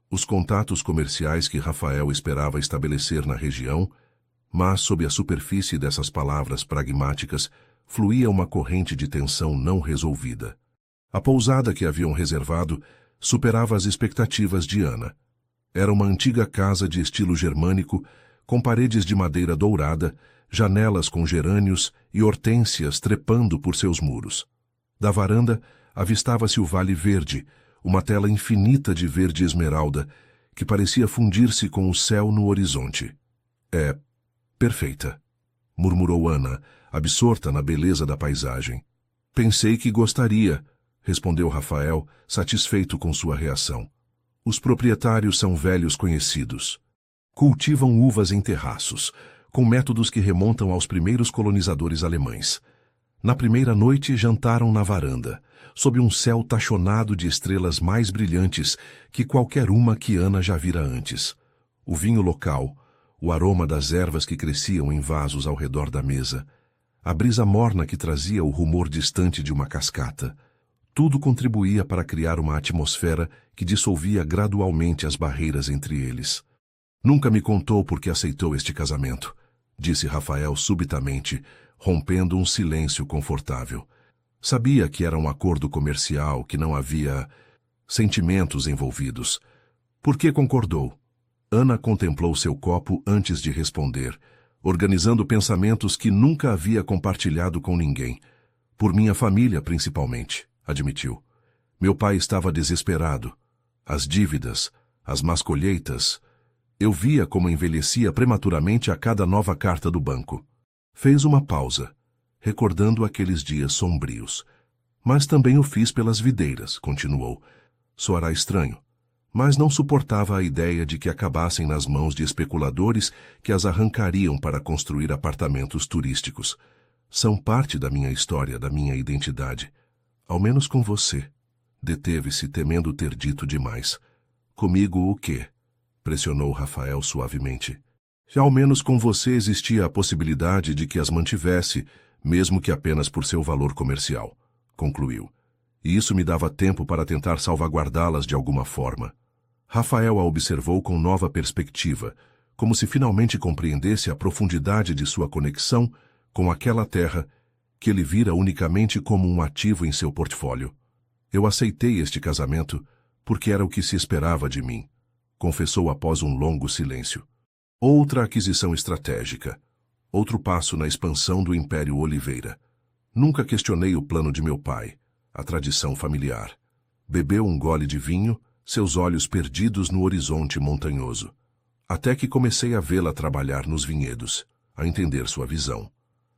os contatos comerciais que Rafael esperava estabelecer na região, mas sob a superfície dessas palavras pragmáticas fluía uma corrente de tensão não resolvida. A pousada que haviam reservado superava as expectativas de Ana. Era uma antiga casa de estilo germânico, com paredes de madeira dourada, janelas com gerânios e hortênsias trepando por seus muros. Da varanda avistava-se o Vale Verde, uma tela infinita de verde esmeralda, que parecia fundir-se com o céu no horizonte. É perfeita, murmurou Ana, absorta na beleza da paisagem. Pensei que gostaria, respondeu Rafael, satisfeito com sua reação. Os proprietários são velhos conhecidos. Cultivam uvas em terraços, com métodos que remontam aos primeiros colonizadores alemães. Na primeira noite jantaram na varanda, sob um céu tachonado de estrelas mais brilhantes que qualquer uma que Ana já vira antes. O vinho local, o aroma das ervas que cresciam em vasos ao redor da mesa, a brisa morna que trazia o rumor distante de uma cascata. Tudo contribuía para criar uma atmosfera que dissolvia gradualmente as barreiras entre eles. Nunca me contou por que aceitou este casamento, disse Rafael subitamente, rompendo um silêncio confortável. Sabia que era um acordo comercial, que não havia sentimentos envolvidos. Por que concordou? Ana contemplou seu copo antes de responder, organizando pensamentos que nunca havia compartilhado com ninguém. Por minha família, principalmente, admitiu. Meu pai estava desesperado. As dívidas, as más colheitas. Eu via como envelhecia prematuramente a cada nova carta do banco. Fez uma pausa, recordando aqueles dias sombrios. Mas também o fiz pelas videiras, continuou. Soará estranho, mas não suportava a ideia de que acabassem nas mãos de especuladores que as arrancariam para construir apartamentos turísticos. São parte da minha história, da minha identidade. Ao menos com você. Deteve-se, temendo ter dito demais. Comigo o quê? Pressionou Rafael suavemente. Já ao menos com você existia a possibilidade de que as mantivesse, mesmo que apenas por seu valor comercial, concluiu. E isso me dava tempo para tentar salvaguardá-las de alguma forma. Rafael a observou com nova perspectiva, como se finalmente compreendesse a profundidade de sua conexão com aquela terra que ele vira unicamente como um ativo em seu portfólio. Eu aceitei este casamento porque era o que se esperava de mim, confessou após um longo silêncio. Outra aquisição estratégica. Outro passo na expansão do Império Oliveira. Nunca questionei o plano de meu pai, a tradição familiar. Bebeu um gole de vinho, seus olhos perdidos no horizonte montanhoso. Até que comecei a vê-la trabalhar nos vinhedos, a entender sua visão.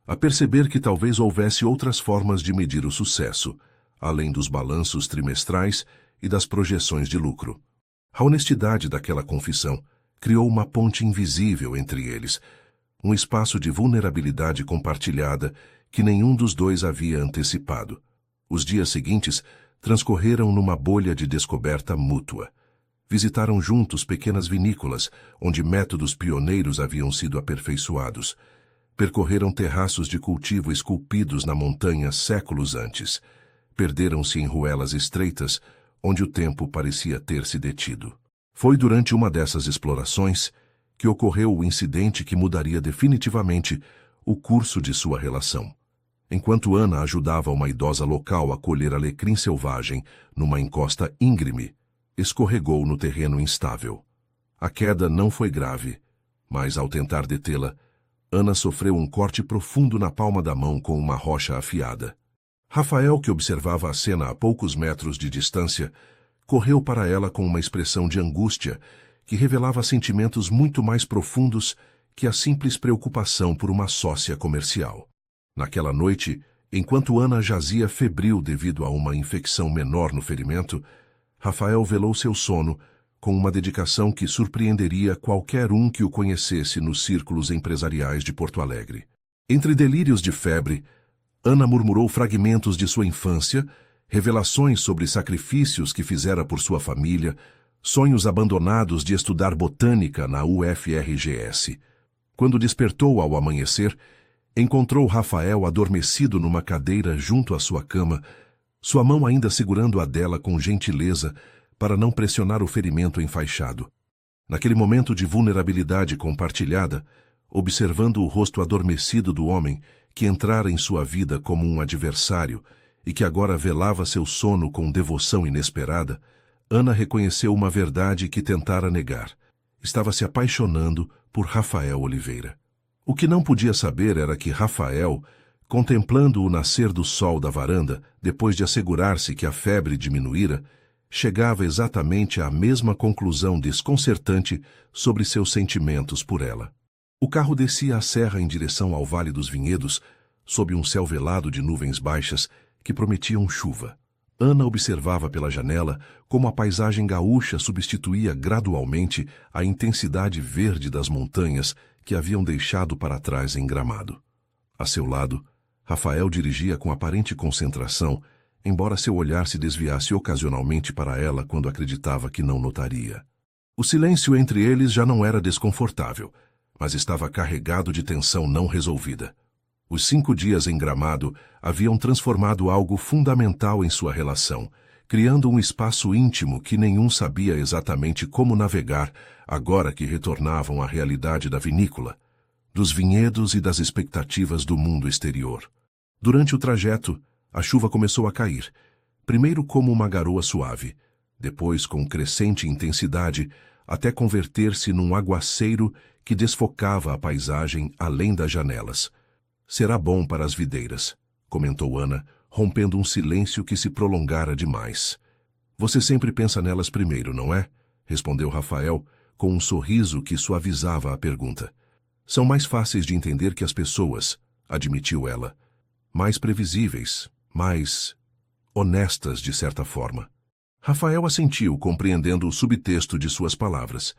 A perceber que talvez houvesse outras formas de medir o sucesso, além dos balanços trimestrais e das projeções de lucro. A honestidade daquela confissão criou uma ponte invisível entre eles, um espaço de vulnerabilidade compartilhada que nenhum dos dois havia antecipado. Os dias seguintes transcorreram numa bolha de descoberta mútua. Visitaram juntos pequenas vinícolas, onde métodos pioneiros haviam sido aperfeiçoados. Percorreram terraços de cultivo esculpidos na montanha séculos antes. Perderam-se em ruelas estreitas, onde o tempo parecia ter se detido. Foi durante uma dessas explorações que ocorreu o incidente que mudaria definitivamente o curso de sua relação. Enquanto Ana ajudava uma idosa local a colher alecrim selvagem numa encosta íngreme, escorregou no terreno instável. A queda não foi grave, mas ao tentar detê-la, Ana sofreu um corte profundo na palma da mão com uma rocha afiada. Rafael, que observava a cena a poucos metros de distância, correu para ela com uma expressão de angústia que revelava sentimentos muito mais profundos que a simples preocupação por uma sócia comercial. Naquela noite, enquanto Ana jazia febril devido a uma infecção menor no ferimento, Rafael velou seu sono com uma dedicação que surpreenderia qualquer um que o conhecesse nos círculos empresariais de Porto Alegre. Entre delírios de febre, Ana murmurou fragmentos de sua infância, revelações sobre sacrifícios que fizera por sua família, sonhos abandonados de estudar botânica na UFRGS. Quando despertou ao amanhecer, encontrou Rafael adormecido numa cadeira junto à sua cama, sua mão ainda segurando a dela com gentileza para não pressionar o ferimento enfaixado. Naquele momento de vulnerabilidade compartilhada, observando o rosto adormecido do homem que entrara em sua vida como um adversário e que agora velava seu sono com devoção inesperada, Ana reconheceu uma verdade que tentara negar. Estava se apaixonando por Rafael Oliveira. O que não podia saber era que Rafael, contemplando o nascer do sol da varanda, depois de assegurar-se que a febre diminuíra, chegava exatamente à mesma conclusão desconcertante sobre seus sentimentos por ela. O carro descia a serra em direção ao Vale dos Vinhedos, sob um céu velado de nuvens baixas que prometiam chuva. Ana observava pela janela como a paisagem gaúcha substituía gradualmente a intensidade verde das montanhas que haviam deixado para trás em Gramado. A seu lado, Rafael dirigia com aparente concentração, embora seu olhar se desviasse ocasionalmente para ela quando acreditava que não notaria. O silêncio entre eles já não era desconfortável, mas estava carregado de tensão não resolvida. Os 5 dias em Gramado haviam transformado algo fundamental em sua relação, criando um espaço íntimo que nenhum sabia exatamente como navegar agora que retornavam à realidade da vinícola, dos vinhedos e das expectativas do mundo exterior. Durante o trajeto, a chuva começou a cair, primeiro como uma garoa suave, depois com crescente intensidade, até converter-se num aguaceiro que desfocava a paisagem além das janelas. Será bom para as videiras, comentou Ana, rompendo um silêncio que se prolongara demais. Você sempre pensa nelas primeiro, não é? Respondeu Rafael, com um sorriso que suavizava a pergunta. São mais fáceis de entender que as pessoas, admitiu ela. Mais previsíveis, mais honestas de certa forma. Rafael assentiu, compreendendo o subtexto de suas palavras.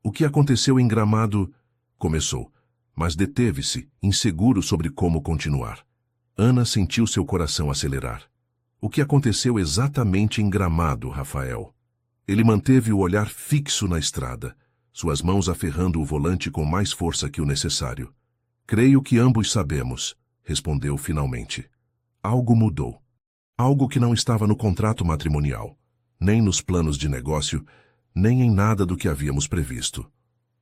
O que aconteceu em Gramado? Começou, mas deteve-se, inseguro sobre como continuar. Ana sentiu seu coração acelerar. O que aconteceu exatamente em Gramado, Rafael? Ele manteve o olhar fixo na estrada, suas mãos aferrando o volante com mais força que o necessário. Creio que ambos sabemos, respondeu finalmente. Algo mudou. Algo que não estava no contrato matrimonial, nem nos planos de negócio, nem em nada do que havíamos previsto.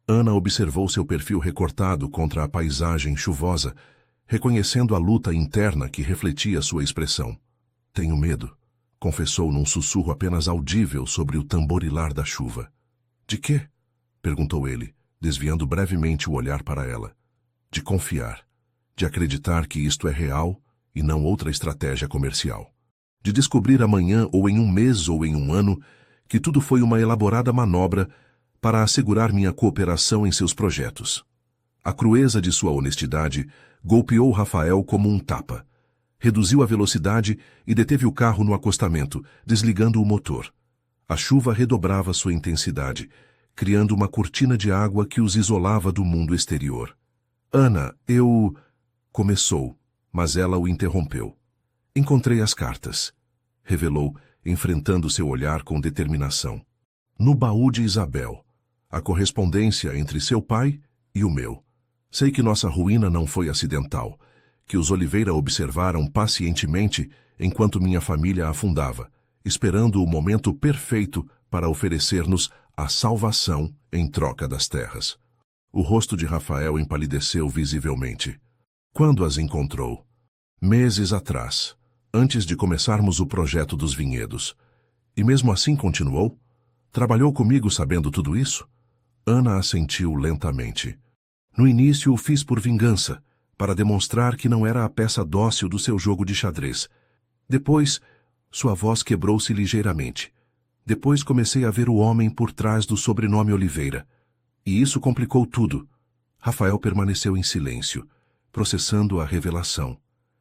Ana observou seu perfil recortado contra a paisagem chuvosa, reconhecendo a luta interna que refletia sua expressão. Tenho medo, confessou num sussurro apenas audível sobre o tamborilar da chuva. De quê? Perguntou ele, desviando brevemente o olhar para ela. De confiar, de acreditar que isto é real e não outra estratégia comercial. De descobrir amanhã ou em um mês ou em um ano que tudo foi uma elaborada manobra para assegurar minha cooperação em seus projetos. A crueza de sua honestidade golpeou Rafael como um tapa. Reduziu a velocidade e deteve o carro no acostamento, desligando o motor. A chuva redobrava sua intensidade, criando uma cortina de água que os isolava do mundo exterior. Ana, eu... Começou, mas ela o interrompeu. Encontrei as cartas, revelou, enfrentando seu olhar com determinação. No baú de Isabel. A correspondência entre seu pai e o meu. Sei que nossa ruína não foi acidental, que os Oliveira observaram pacientemente enquanto minha família afundava, esperando o momento perfeito para oferecer-nos a salvação em troca das terras. O rosto de Rafael empalideceu visivelmente. Quando as encontrou? Meses atrás, antes de começarmos o projeto dos vinhedos. E mesmo assim continuou? Trabalhou comigo sabendo tudo isso? Ana assentiu lentamente. No início o fiz por vingança, para demonstrar que não era a peça dócil do seu jogo de xadrez. Depois, sua voz quebrou-se ligeiramente. Depois comecei a ver o homem por trás do sobrenome Oliveira. E isso complicou tudo. Rafael permaneceu em silêncio, processando a revelação.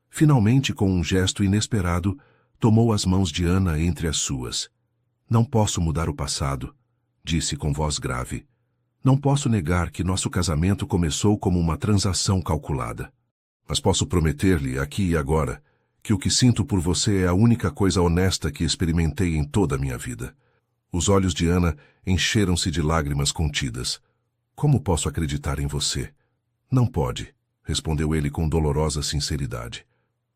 Finalmente, com um gesto inesperado, tomou as mãos de Ana entre as suas. Não posso mudar o passado, disse com voz grave. Não posso negar que nosso casamento começou como uma transação calculada. Mas posso prometer-lhe, aqui e agora, que o que sinto por você é a única coisa honesta que experimentei em toda a minha vida. Os olhos de Ana encheram-se de lágrimas contidas. Como posso acreditar em você? Não pode, respondeu ele com dolorosa sinceridade.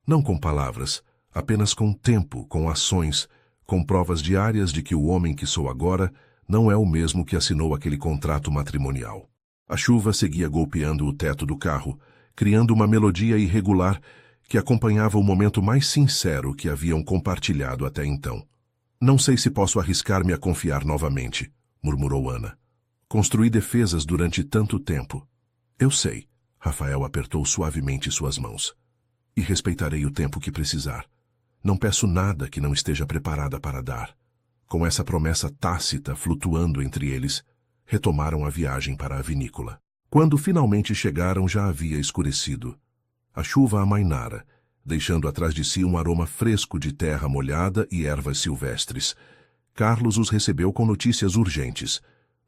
Não com palavras, apenas com tempo, com ações, com provas diárias de que o homem que sou agora não é o mesmo que assinou aquele contrato matrimonial. A chuva seguia golpeando o teto do carro, criando uma melodia irregular que acompanhava o momento mais sincero que haviam compartilhado até então. Não sei se posso arriscar-me a confiar novamente, murmurou Ana. Construí defesas durante tanto tempo. Eu sei, Rafael apertou suavemente suas mãos. E respeitarei o tempo que precisar. Não peço nada que não esteja preparada para dar. Com essa promessa tácita flutuando entre eles, retomaram a viagem para a vinícola. Quando finalmente chegaram, já havia escurecido. A chuva amainara, deixando atrás de si um aroma fresco de terra molhada e ervas silvestres. Carlos os recebeu com notícias urgentes.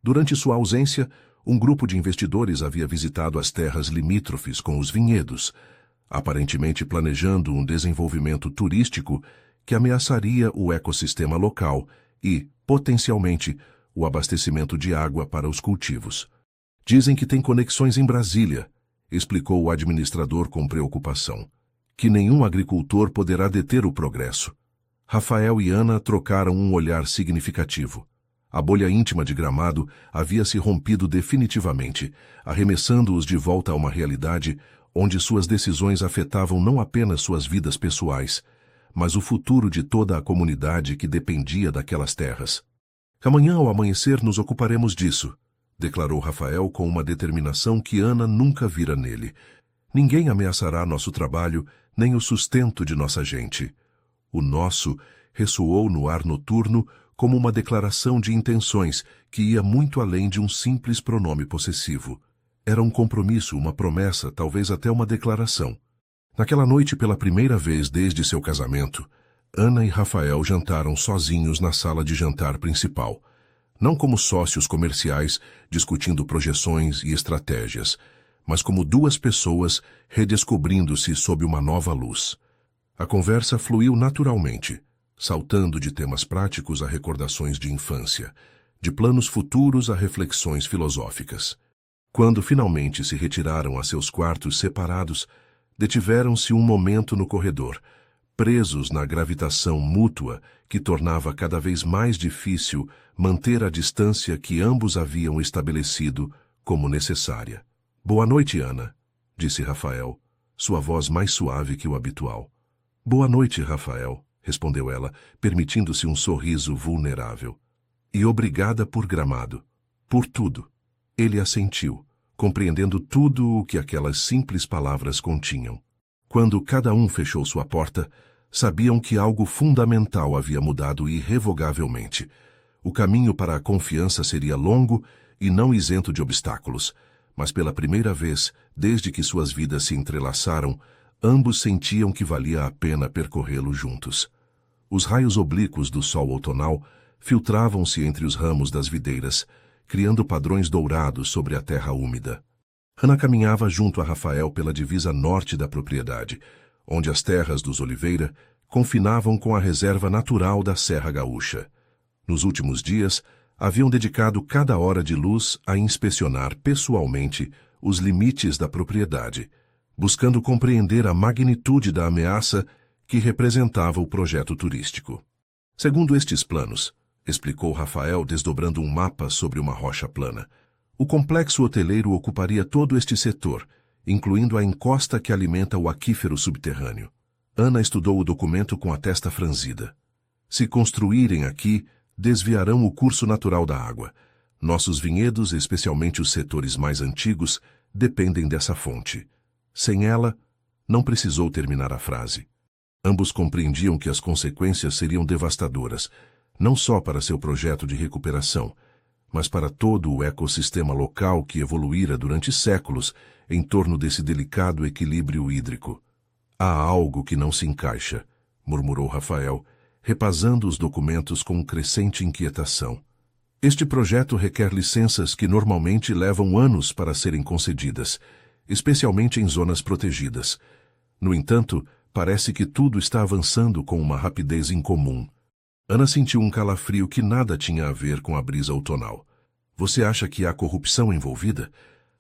Durante sua ausência, um grupo de investidores havia visitado as terras limítrofes com os vinhedos, aparentemente planejando um desenvolvimento turístico que ameaçaria o ecossistema local e, potencialmente, o abastecimento de água para os cultivos. Dizem que tem conexões em Brasília, explicou o administrador com preocupação, que nenhum agricultor poderá deter o progresso. Rafael e Ana trocaram um olhar significativo. A bolha íntima de Gramado havia se rompido definitivamente, arremessando-os de volta a uma realidade onde suas decisões afetavam não apenas suas vidas pessoais, mas o futuro de toda a comunidade que dependia daquelas terras. Amanhã ao amanhecer nos ocuparemos disso, declarou Rafael com uma determinação que Ana nunca vira nele. Ninguém ameaçará nosso trabalho, nem o sustento de nossa gente. O nosso ressoou no ar noturno como uma declaração de intenções que ia muito além de um simples pronome possessivo. Era um compromisso, uma promessa, talvez até uma declaração. Naquela noite, pela primeira vez desde seu casamento, Ana e Rafael jantaram sozinhos na sala de jantar principal. Não como sócios comerciais discutindo projeções e estratégias, mas como duas pessoas redescobrindo-se sob uma nova luz. A conversa fluiu naturalmente, saltando de temas práticos a recordações de infância, de planos futuros a reflexões filosóficas. Quando finalmente se retiraram a seus quartos separados, detiveram-se um momento no corredor, presos na gravitação mútua que tornava cada vez mais difícil manter a distância que ambos haviam estabelecido como necessária. Boa noite, Ana, disse Rafael, sua voz mais suave que o habitual. Boa noite, Rafael, respondeu ela, permitindo-se um sorriso vulnerável. E obrigada por Gramado. Por tudo. Ele assentiu, compreendendo tudo o que aquelas simples palavras continham. Quando cada um fechou sua porta, sabiam que algo fundamental havia mudado irrevogavelmente. O caminho para a confiança seria longo e não isento de obstáculos, mas pela primeira vez, desde que suas vidas se entrelaçaram, ambos sentiam que valia a pena percorrê-lo juntos. Os raios oblíquos do sol outonal filtravam-se entre os ramos das videiras, criando padrões dourados sobre a terra úmida. Ana caminhava junto a Rafael pela divisa norte da propriedade, onde as terras dos Oliveira confinavam com a reserva natural da Serra Gaúcha. Nos últimos dias, haviam dedicado cada hora de luz a inspecionar pessoalmente os limites da propriedade, buscando compreender a magnitude da ameaça que representava o projeto turístico. Segundo estes planos, explicou Rafael desdobrando um mapa sobre uma rocha plana, o complexo hoteleiro ocuparia todo este setor, incluindo a encosta que alimenta o aquífero subterrâneo. Ana estudou o documento com a testa franzida. Se construírem aqui, desviarão o curso natural da água. Nossos vinhedos, especialmente os setores mais antigos, dependem dessa fonte. Sem ela, não precisou terminar a frase. Ambos compreendiam que as consequências seriam devastadoras, não só para seu projeto de recuperação, mas para todo o ecossistema local que evoluíra durante séculos em torno desse delicado equilíbrio hídrico. Há algo que não se encaixa, murmurou Rafael, repasando os documentos com crescente inquietação. Este projeto requer licenças que normalmente levam anos para serem concedidas, especialmente em zonas protegidas. No entanto, parece que tudo está avançando com uma rapidez incomum. Ana sentiu um calafrio que nada tinha a ver com a brisa outonal. Você acha que há corrupção envolvida?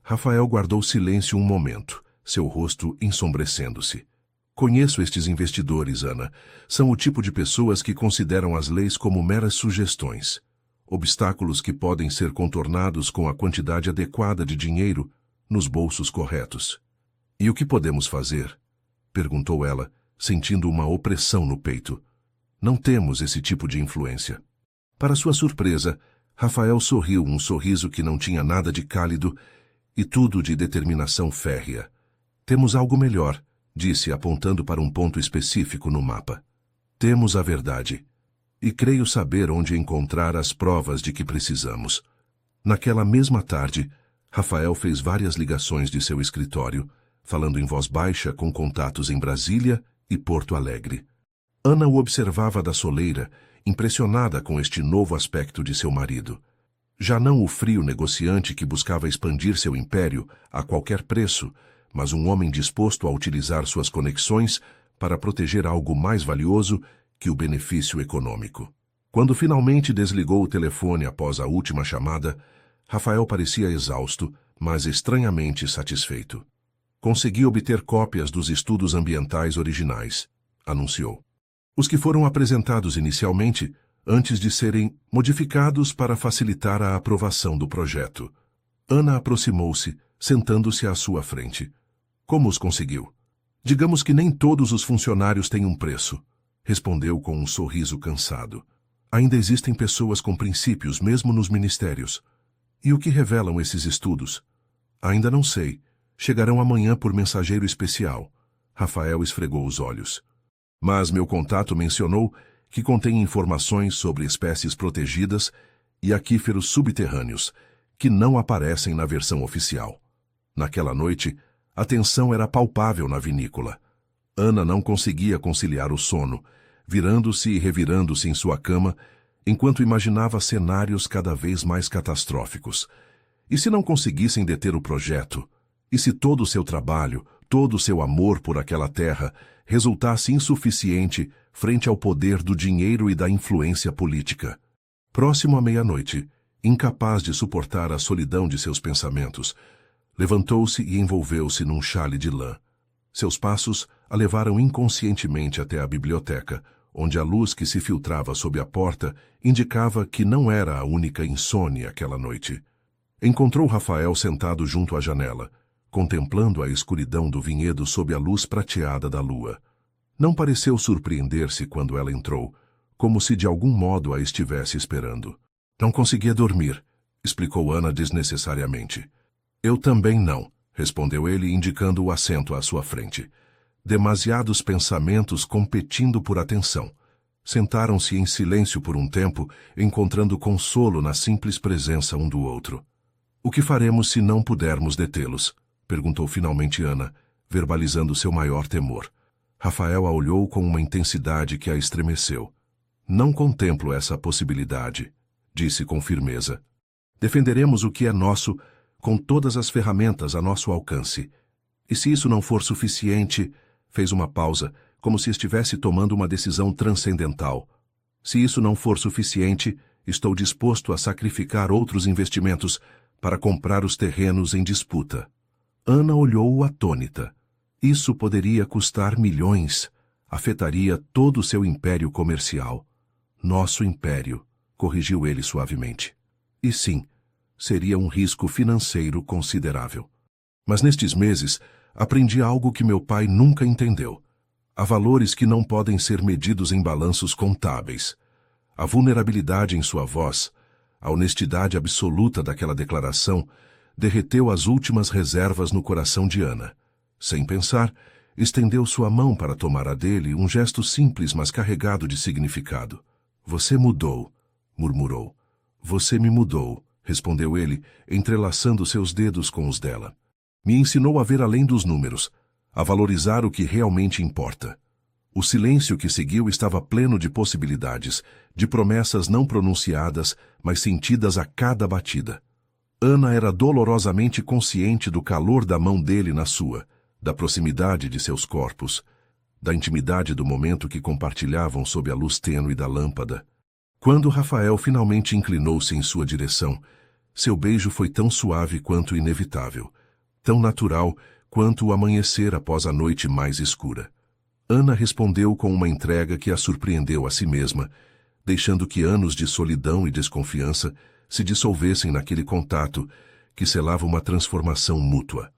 Rafael guardou silêncio um momento, seu rosto ensombrecendo-se. Conheço estes investidores, Ana. São o tipo de pessoas que consideram as leis como meras sugestões. Obstáculos que podem ser contornados com a quantidade adequada de dinheiro nos bolsos corretos. E o que podemos fazer? Perguntou ela, sentindo uma opressão no peito. Não temos esse tipo de influência. Para sua surpresa, Rafael sorriu um sorriso que não tinha nada de cálido e tudo de determinação férrea. Temos algo melhor, disse apontando para um ponto específico no mapa. Temos a verdade. E creio saber onde encontrar as provas de que precisamos. Naquela mesma tarde, Rafael fez várias ligações de seu escritório, falando em voz baixa com contatos em Brasília e Porto Alegre. Ana o observava da soleira, impressionada com este novo aspecto de seu marido. Já não o frio negociante que buscava expandir seu império a qualquer preço, mas um homem disposto a utilizar suas conexões para proteger algo mais valioso que o benefício econômico. Quando finalmente desligou o telefone após a última chamada, Rafael parecia exausto, mas estranhamente satisfeito. Consegui obter cópias dos estudos ambientais originais, anunciou. Os que foram apresentados inicialmente, antes de serem modificados para facilitar a aprovação do projeto. Ana aproximou-se, sentando-se à sua frente. Como os conseguiu? Digamos que nem todos os funcionários têm um preço, respondeu com um sorriso cansado. Ainda existem pessoas com princípios, mesmo nos ministérios. E o que revelam esses estudos? Ainda não sei. Chegarão amanhã por mensageiro especial. Rafael esfregou os olhos. Mas meu contato mencionou que contém informações sobre espécies protegidas e aquíferos subterrâneos, que não aparecem na versão oficial. Naquela noite, a tensão era palpável na vinícola. Ana não conseguia conciliar o sono, virando-se e revirando-se em sua cama, enquanto imaginava cenários cada vez mais catastróficos. E se não conseguissem deter o projeto? E se todo o seu trabalho, todo o seu amor por aquela terra, resultasse insuficiente frente ao poder do dinheiro e da influência política? Próximo à meia-noite, incapaz de suportar a solidão de seus pensamentos, levantou-se e envolveu-se num xale de lã. Seus passos a levaram inconscientemente até a biblioteca, onde a luz que se filtrava sob a porta indicava que não era a única insônia aquela noite. Encontrou Rafael sentado junto à janela, contemplando a escuridão do vinhedo sob a luz prateada da lua. Não pareceu surpreender-se quando ela entrou, como se de algum modo a estivesse esperando. Não conseguia dormir, explicou Ana desnecessariamente. Eu também não, respondeu ele, indicando o assento à sua frente. Demasiados pensamentos competindo por atenção. Sentaram-se em silêncio por um tempo, encontrando consolo na simples presença um do outro. O que faremos se não pudermos detê-los? Perguntou finalmente Ana, verbalizando seu maior temor. Rafael a olhou com uma intensidade que a estremeceu. Não contemplo essa possibilidade, disse com firmeza. Defenderemos o que é nosso com todas as ferramentas a nosso alcance. E se isso não for suficiente, fez uma pausa, como se estivesse tomando uma decisão transcendental. Se isso não for suficiente, Estou disposto a sacrificar outros investimentos para comprar os terrenos em disputa. Ana olhou-o atônita. Isso poderia custar milhões. Afetaria todo o seu império comercial. Nosso império, corrigiu ele suavemente. E sim, seria um risco financeiro considerável. Mas nestes meses, aprendi algo que meu pai nunca entendeu. Há valores que não podem ser medidos em balanços contábeis. A vulnerabilidade em sua voz, a honestidade absoluta daquela declaração, derreteu as últimas reservas no coração de Ana. Sem pensar, estendeu sua mão para tomar a dele, um gesto simples, mas carregado de significado. Você mudou, murmurou. Você me mudou, respondeu ele, entrelaçando seus dedos com os dela. Me ensinou a ver além dos números, a valorizar o que realmente importa. O silêncio que seguiu estava pleno de possibilidades, de promessas não pronunciadas, mas sentidas a cada batida. Ana era dolorosamente consciente do calor da mão dele na sua, da proximidade de seus corpos, da intimidade do momento que compartilhavam sob a luz tênue da lâmpada. Quando Rafael finalmente inclinou-se em sua direção, seu beijo foi tão suave quanto inevitável, tão natural quanto o amanhecer após a noite mais escura. Ana respondeu com uma entrega que a surpreendeu a si mesma, deixando que anos de solidão e desconfiança se dissolvessem naquele contato que selava uma transformação mútua.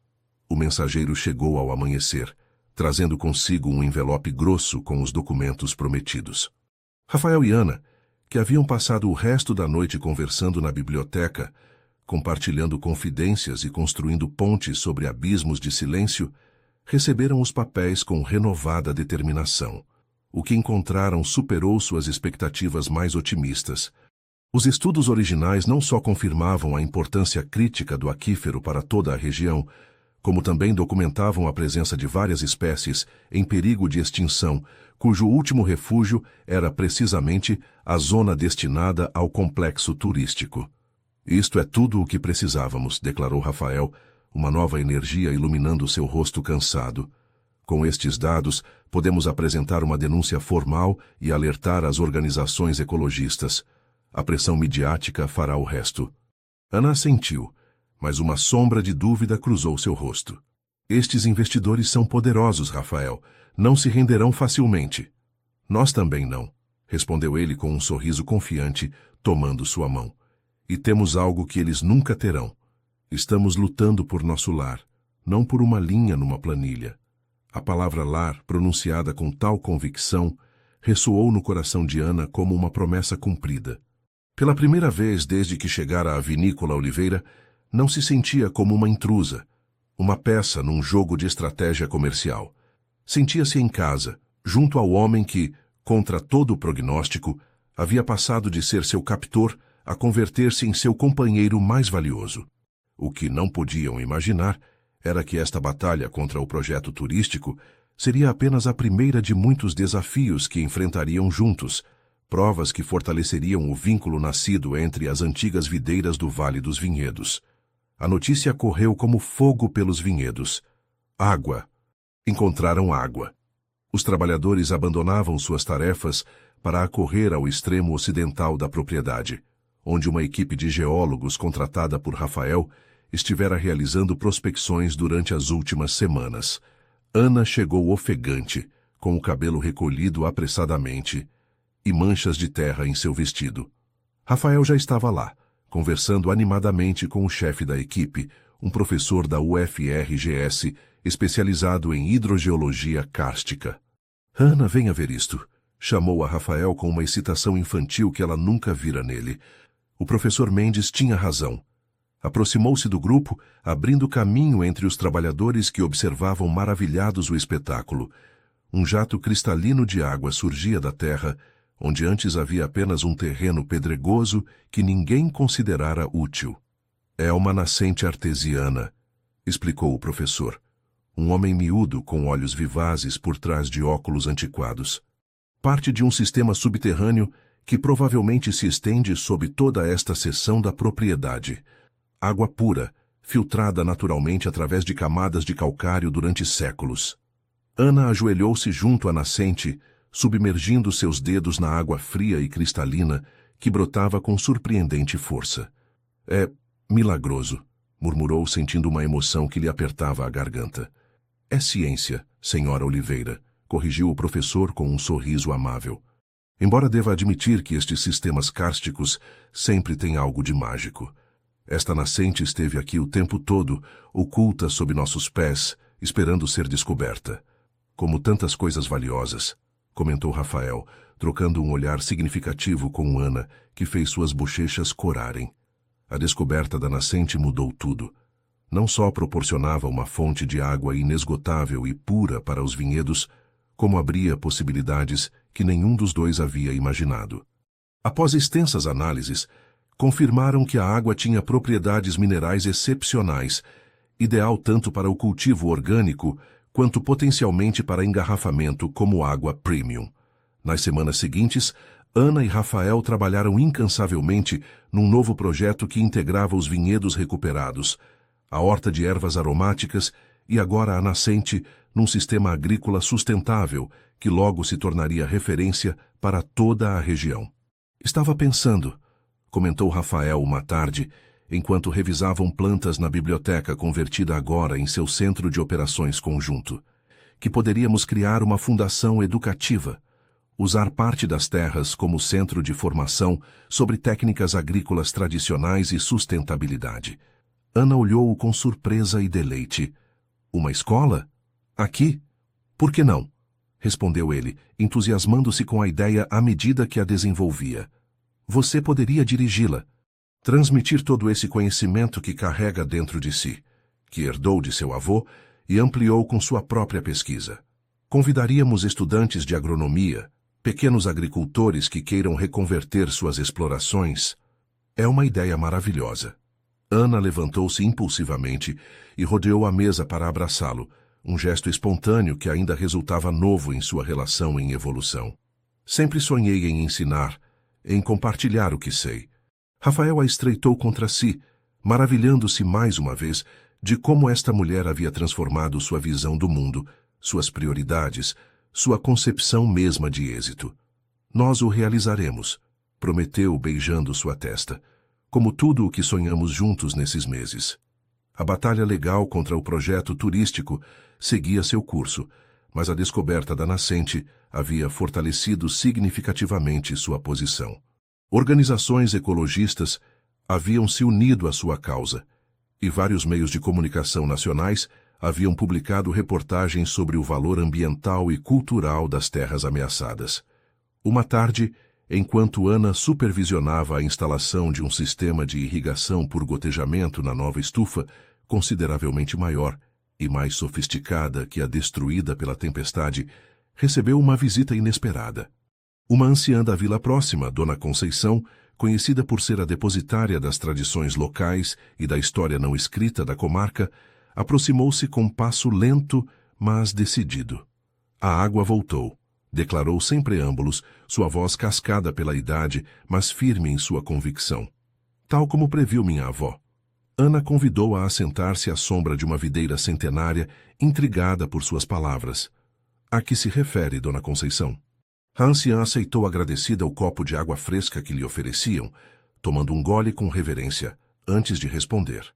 O mensageiro chegou ao amanhecer, trazendo consigo um envelope grosso com os documentos prometidos. Rafael e Ana, que haviam passado o resto da noite conversando na biblioteca, compartilhando confidências e construindo pontes sobre abismos de silêncio, receberam os papéis com renovada determinação. O que encontraram superou suas expectativas mais otimistas. Os estudos originais não só confirmavam a importância crítica do aquífero para toda a região, como também documentavam a presença de várias espécies em perigo de extinção, cujo último refúgio era precisamente a zona destinada ao complexo turístico. Isto é tudo o que precisávamos, declarou Rafael, uma nova energia iluminando seu rosto cansado. Com estes dados, podemos apresentar uma denúncia formal e alertar as organizações ecologistas. A pressão midiática fará o resto. Ana assentiu, mas uma sombra de dúvida cruzou seu rosto. Estes investidores são poderosos, Rafael. Não se renderão facilmente. Nós também não, respondeu ele com um sorriso confiante, tomando sua mão. E temos algo que eles nunca terão. Estamos lutando por nosso lar, não por uma linha numa planilha. A palavra lar, pronunciada com tal convicção, ressoou no coração de Ana como uma promessa cumprida. Pela primeira vez desde que chegara à vinícola Oliveira, não se sentia como uma intrusa, uma peça num jogo de estratégia comercial. Sentia-se em casa, junto ao homem que, contra todo o prognóstico, havia passado de ser seu captor a converter-se em seu companheiro mais valioso. O que não podiam imaginar era que esta batalha contra o projeto turístico seria apenas a primeira de muitos desafios que enfrentariam juntos, provas que fortaleceriam o vínculo nascido entre as antigas videiras do Vale dos Vinhedos. A notícia correu como fogo pelos vinhedos. Água. Encontraram água. Os trabalhadores abandonavam suas tarefas para acorrer ao extremo ocidental da propriedade, onde uma equipe de geólogos contratada por Rafael estivera realizando prospecções durante as últimas semanas. Ana chegou ofegante, com o cabelo recolhido apressadamente e manchas de terra em seu vestido. Rafael já estava lá, conversando animadamente com o chefe da equipe, um professor da UFRGS, especializado em hidrogeologia kárstica. Ana, venha ver isto, chamou a Rafael com uma excitação infantil que ela nunca vira nele. O professor Mendes tinha razão. Aproximou-se do grupo, abrindo caminho entre os trabalhadores que observavam maravilhados o espetáculo. Um jato cristalino de água surgia da terra, onde antes havia apenas um terreno pedregoso que ninguém considerara útil. É uma nascente artesiana, explicou o professor. Um homem miúdo com olhos vivazes por trás de óculos antiquados. Parte de um sistema subterrâneo que provavelmente se estende sob toda esta seção da propriedade. Água pura, filtrada naturalmente através de camadas de calcário durante séculos. Ana ajoelhou-se junto à nascente, submergindo seus dedos na água fria e cristalina que brotava com surpreendente força. É milagroso, murmurou, sentindo uma emoção que lhe apertava a garganta. É ciência, senhora Oliveira, corrigiu o professor com um sorriso amável. Embora deva admitir que estes sistemas kársticos sempre têm algo de mágico. Esta nascente esteve aqui o tempo todo, oculta sob nossos pés, esperando ser descoberta. Como tantas coisas valiosas, comentou Rafael, trocando um olhar significativo com Ana, que fez suas bochechas corarem. A descoberta da nascente mudou tudo. Não só proporcionava uma fonte de água inesgotável e pura para os vinhedos, como abria possibilidades que nenhum dos dois havia imaginado. Após extensas análises, confirmaram que a água tinha propriedades minerais excepcionais, ideal tanto para o cultivo orgânico quanto potencialmente para engarrafamento como água premium. Nas semanas seguintes, Ana e Rafael trabalharam incansavelmente num novo projeto que integrava os vinhedos recuperados, a horta de ervas aromáticas e agora a nascente num sistema agrícola sustentável que logo se tornaria referência para toda a região. Estava pensando, comentou Rafael uma tarde, enquanto revisavam plantas na biblioteca convertida agora em seu centro de operações conjunto, que poderíamos criar uma fundação educativa, usar parte das terras como centro de formação sobre técnicas agrícolas tradicionais e sustentabilidade. Ana olhou-o com surpresa e deleite. Uma escola? Aqui? Por que não? Respondeu ele, entusiasmando-se com a ideia à medida que a desenvolvia. Você poderia dirigi-la, transmitir todo esse conhecimento que carrega dentro de si, que herdou de seu avô e ampliou com sua própria pesquisa. Convidaríamos estudantes de agronomia, pequenos agricultores que queiram reconverter suas explorações. É uma ideia maravilhosa. Ana levantou-se impulsivamente e rodeou a mesa para abraçá-lo, um gesto espontâneo que ainda resultava novo em sua relação em evolução. Sempre sonhei em ensinar, em compartilhar o que sei. Rafael a estreitou contra si, maravilhando-se mais uma vez de como esta mulher havia transformado sua visão do mundo, suas prioridades, sua concepção mesma de êxito. Nós o realizaremos, prometeu beijando sua testa, como tudo o que sonhamos juntos nesses meses. A batalha legal contra o projeto turístico seguia seu curso, mas a descoberta da nascente havia fortalecido significativamente sua posição. Organizações ecologistas haviam se unido à sua causa, e vários meios de comunicação nacionais haviam publicado reportagens sobre o valor ambiental e cultural das terras ameaçadas. Uma tarde, enquanto Ana supervisionava a instalação de um sistema de irrigação por gotejamento na nova estufa, consideravelmente maior e mais sofisticada que a destruída pela tempestade, recebeu uma visita inesperada. Uma anciã da vila próxima, Dona Conceição, conhecida por ser a depositária das tradições locais e da história não escrita da comarca, aproximou-se com passo lento, mas decidido. A água voltou, declarou sem preâmbulos, sua voz cascada pela idade, mas firme em sua convicção. Tal como previu minha avó. Ana convidou-a a sentar-se à sombra de uma videira centenária, intrigada por suas palavras. A que se refere, Dona Conceição? A anciã aceitou agradecida o copo de água fresca que lhe ofereciam, tomando um gole com reverência, antes de responder.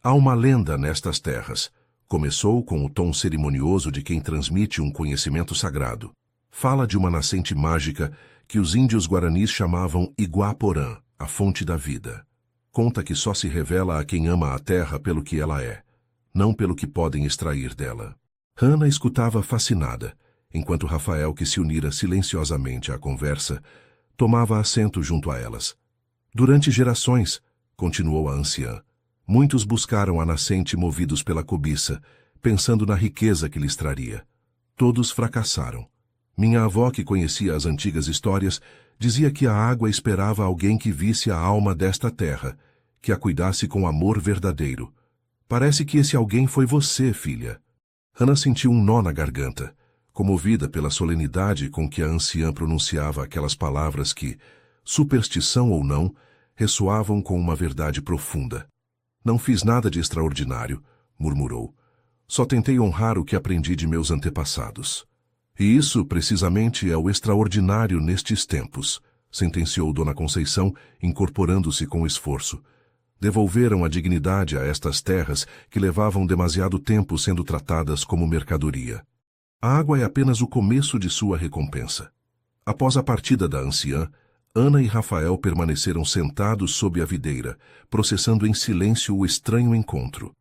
Há uma lenda nestas terras. Começou com o tom cerimonioso de quem transmite um conhecimento sagrado. Fala de uma nascente mágica que os índios guaranis chamavam Iguaporã, a fonte da vida. Conta que só se revela a quem ama a terra pelo que ela é, não pelo que podem extrair dela. Ana escutava fascinada, enquanto Rafael, que se unira silenciosamente à conversa, tomava assento junto a elas. Durante gerações, continuou a anciã, muitos buscaram a nascente movidos pela cobiça, pensando na riqueza que lhes traria. Todos fracassaram. Minha avó, que conhecia as antigas histórias, dizia que a água esperava alguém que visse a alma desta terra, que a cuidasse com amor verdadeiro. Parece que esse alguém foi você, filha. Ana sentiu um nó na garganta, comovida pela solenidade com que a anciã pronunciava aquelas palavras que, superstição ou não, ressoavam com uma verdade profunda. Não fiz nada de extraordinário, murmurou. Só tentei honrar o que aprendi de meus antepassados. E isso, precisamente, é o extraordinário nestes tempos, sentenciou Dona Conceição, incorporando-se com esforço. Devolveram a dignidade a estas terras que levavam demasiado tempo sendo tratadas como mercadoria. A água é apenas o começo de sua recompensa. Após a partida da anciã, Ana e Rafael permaneceram sentados sob a videira, processando em silêncio o estranho encontro.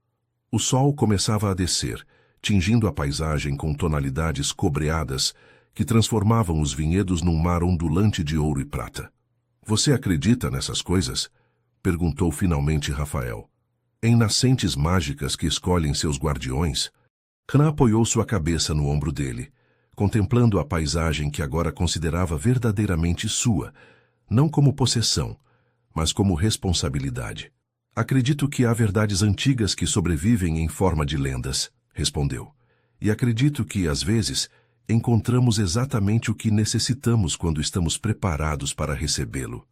O sol começava a descer, tingindo a paisagem com tonalidades cobreadas que transformavam os vinhedos num mar ondulante de ouro e prata. "Você acredita nessas coisas?" perguntou finalmente Rafael. "Em nascentes mágicas que escolhem seus guardiões?" Ana apoiou sua cabeça no ombro dele, contemplando a paisagem que agora considerava verdadeiramente sua, não como possessão, mas como responsabilidade. "Acredito que há verdades antigas que sobrevivem em forma de lendas", respondeu. "E acredito que, às vezes, encontramos exatamente o que necessitamos quando estamos preparados para recebê-lo."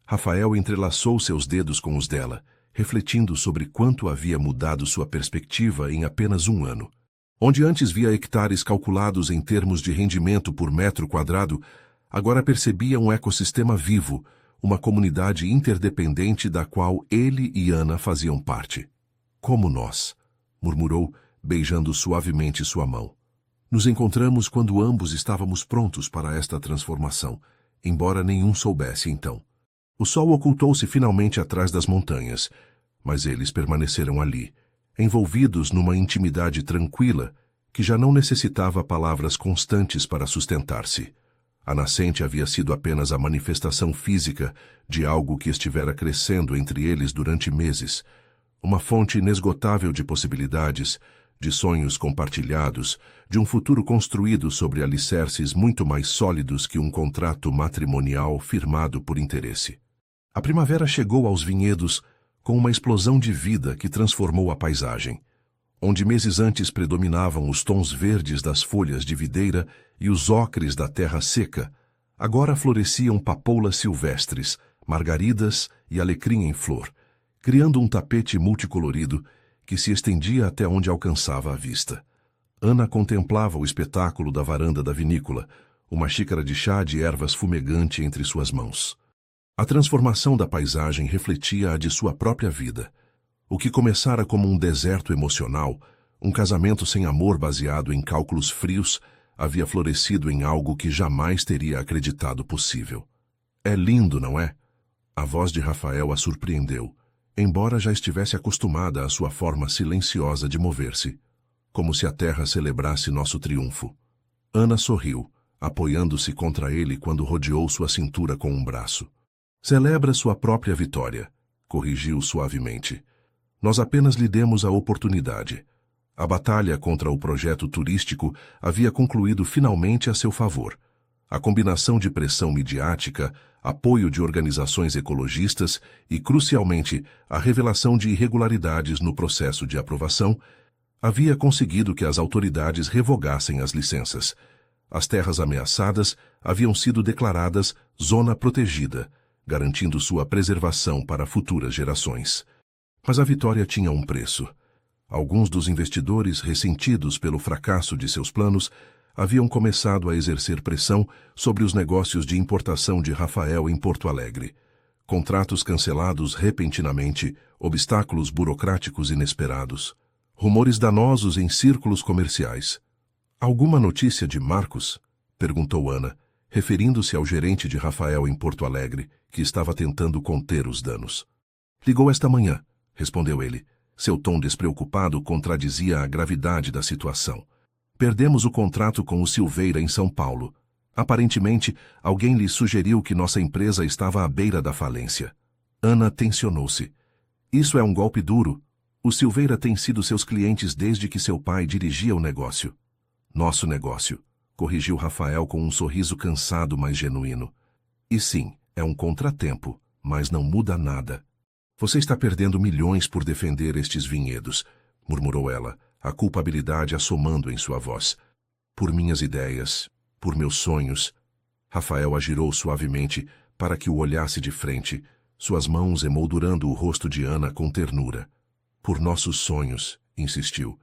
Rafael entrelaçou seus dedos com os dela, refletindo sobre quanto havia mudado sua perspectiva em apenas um ano. Onde antes via hectares calculados em termos de rendimento por metro quadrado, agora percebia um ecossistema vivo, uma comunidade interdependente da qual ele e Ana faziam parte. "Como nós", murmurou, beijando suavemente sua mão. "Nos encontramos quando ambos estávamos prontos para esta transformação, embora nenhum soubesse então." O sol ocultou-se finalmente atrás das montanhas, mas eles permaneceram ali, envolvidos numa intimidade tranquila que já não necessitava palavras constantes para sustentar-se. A nascente havia sido apenas a manifestação física de algo que estivera crescendo entre eles durante meses, uma fonte inesgotável de possibilidades, de sonhos compartilhados, de um futuro construído sobre alicerces muito mais sólidos que um contrato matrimonial firmado por interesse. A primavera chegou aos vinhedos com uma explosão de vida que transformou a paisagem. Onde meses antes predominavam os tons verdes das folhas de videira e os ocres da terra seca, agora floresciam papoulas silvestres, margaridas e alecrim em flor, criando um tapete multicolorido que se estendia até onde alcançava a vista. Ana contemplava o espetáculo da varanda da vinícola, uma xícara de chá de ervas fumegante entre suas mãos. A transformação da paisagem refletia a de sua própria vida. O que começara como um deserto emocional, um casamento sem amor baseado em cálculos frios, havia florescido em algo que jamais teria acreditado possível. "É lindo, não é?" A voz de Rafael a surpreendeu, embora já estivesse acostumada à sua forma silenciosa de mover-se, como se a terra celebrasse nosso triunfo. Ana sorriu, apoiando-se contra ele quando rodeou sua cintura com um braço. "Celebra sua própria vitória", corrigiu suavemente. "Nós apenas lhe demos a oportunidade. A batalha contra o projeto turístico havia concluído finalmente a seu favor. A combinação de pressão midiática, apoio de organizações ecologistas e, crucialmente, a revelação de irregularidades no processo de aprovação havia conseguido que as autoridades revogassem as licenças. As terras ameaçadas haviam sido declaradas zona protegida, garantindo sua preservação para futuras gerações. Mas a vitória tinha um preço. Alguns dos investidores, ressentidos pelo fracasso de seus planos, haviam começado a exercer pressão sobre os negócios de importação de Rafael em Porto Alegre. Contratos cancelados repentinamente, obstáculos burocráticos inesperados, rumores danosos em círculos comerciais. "Alguma notícia de Marcos?" perguntou Ana, referindo-se ao gerente de Rafael em Porto Alegre, que estava tentando conter os danos. "Ligou esta manhã", respondeu ele. Seu tom despreocupado contradizia a gravidade da situação. "Perdemos o contrato com o Silveira em São Paulo. Aparentemente, alguém lhe sugeriu que nossa empresa estava à beira da falência." Ana tensionou-se. "Isso é um golpe duro. O Silveira tem sido seus clientes desde que seu pai dirigia o negócio." "Nosso negócio", corrigiu Rafael com um sorriso cansado, mas genuíno. "E sim, é um contratempo, mas não muda nada." "Você está perdendo milhões por defender estes vinhedos", murmurou ela, a culpabilidade assomando em sua voz. "Por minhas ideias, por meus sonhos." Rafael a girou suavemente para que o olhasse de frente, suas mãos emoldurando o rosto de Ana com ternura. "Por nossos sonhos", insistiu.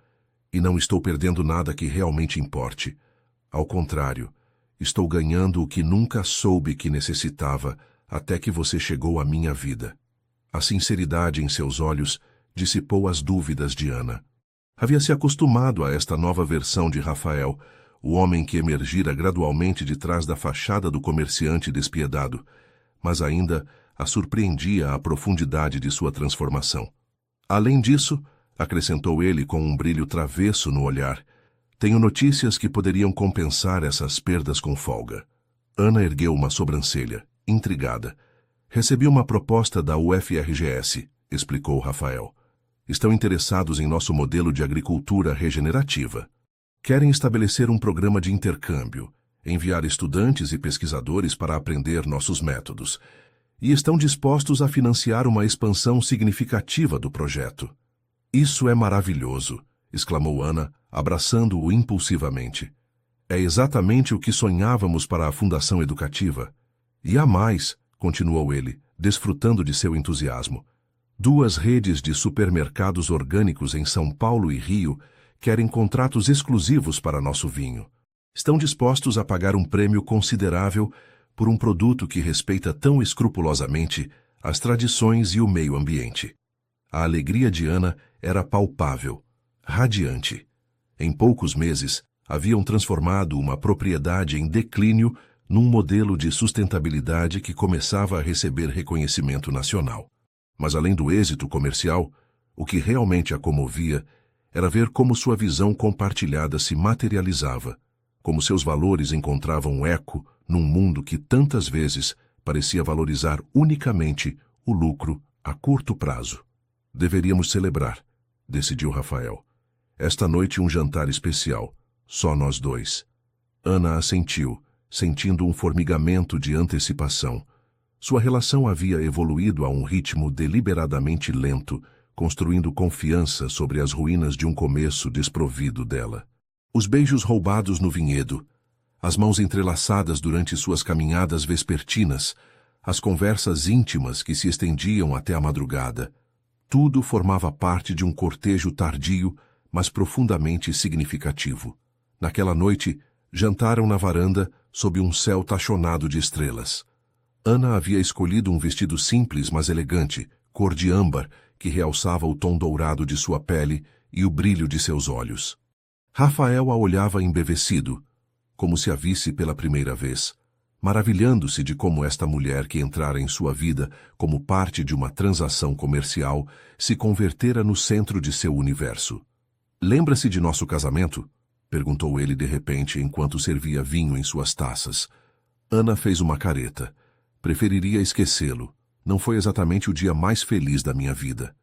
"E não estou perdendo nada que realmente importe. Ao contrário, Estou ganhando o que nunca soube que necessitava até que você chegou à minha vida. A sinceridade em seus olhos dissipou as dúvidas de Ana. Havia se acostumado a esta nova versão de Rafael, o homem que emergira gradualmente de trás da fachada do comerciante despiedado, mas ainda a surpreendia a profundidade de sua transformação. Além disso, acrescentou ele com um brilho travesso no olhar, tenho notícias que poderiam compensar essas perdas com folga. Ana ergueu uma sobrancelha, intrigada. Recebi uma proposta da UFRGS, explicou Rafael. Estão interessados em nosso modelo de agricultura regenerativa. Querem estabelecer um programa de intercâmbio, enviar estudantes e pesquisadores para aprender nossos métodos, e estão dispostos a financiar uma expansão significativa do projeto. Isso é maravilhoso, exclamou Ana, abraçando-o impulsivamente. É exatamente o que sonhávamos para a Fundação Educativa. E há mais, continuou ele, desfrutando de seu entusiasmo. 2 redes de supermercados orgânicos em São Paulo e Rio querem contratos exclusivos para nosso vinho. Estão dispostos a pagar um prêmio considerável por um produto que respeita tão escrupulosamente as tradições e o meio ambiente. A alegria de Ana era palpável, radiante. Em poucos meses, haviam transformado uma propriedade em declínio num modelo de sustentabilidade que começava a receber reconhecimento nacional. Mas além do êxito comercial, o que realmente a comovia era ver como sua visão compartilhada se materializava, como seus valores encontravam eco num mundo que tantas vezes parecia valorizar unicamente o lucro a curto prazo. Deveríamos celebrar, decidiu Rafael. Esta noite um jantar especial, só nós 2. Ana assentiu, sentindo um formigamento de antecipação. Sua relação havia evoluído a um ritmo deliberadamente lento, construindo confiança sobre as ruínas de um começo desprovido dela. Os beijos roubados no vinhedo, as mãos entrelaçadas durante suas caminhadas vespertinas, as conversas íntimas que se estendiam até a madrugada, tudo formava parte de um cortejo tardio, mas profundamente significativo. Naquela noite, jantaram na varanda sob um céu tachonado de estrelas. Ana havia escolhido um vestido simples, mas elegante, cor de âmbar, que realçava o tom dourado de sua pele e o brilho de seus olhos. Rafael a olhava embevecido, como se a visse pela primeira vez, maravilhando-se de como esta mulher que entrara em sua vida como parte de uma transação comercial se convertera no centro de seu universo. Lembra-se de nosso casamento? Perguntou ele de repente enquanto servia vinho em suas taças. Ana fez uma careta. Preferiria esquecê-lo. Não foi exatamente o dia mais feliz da minha vida.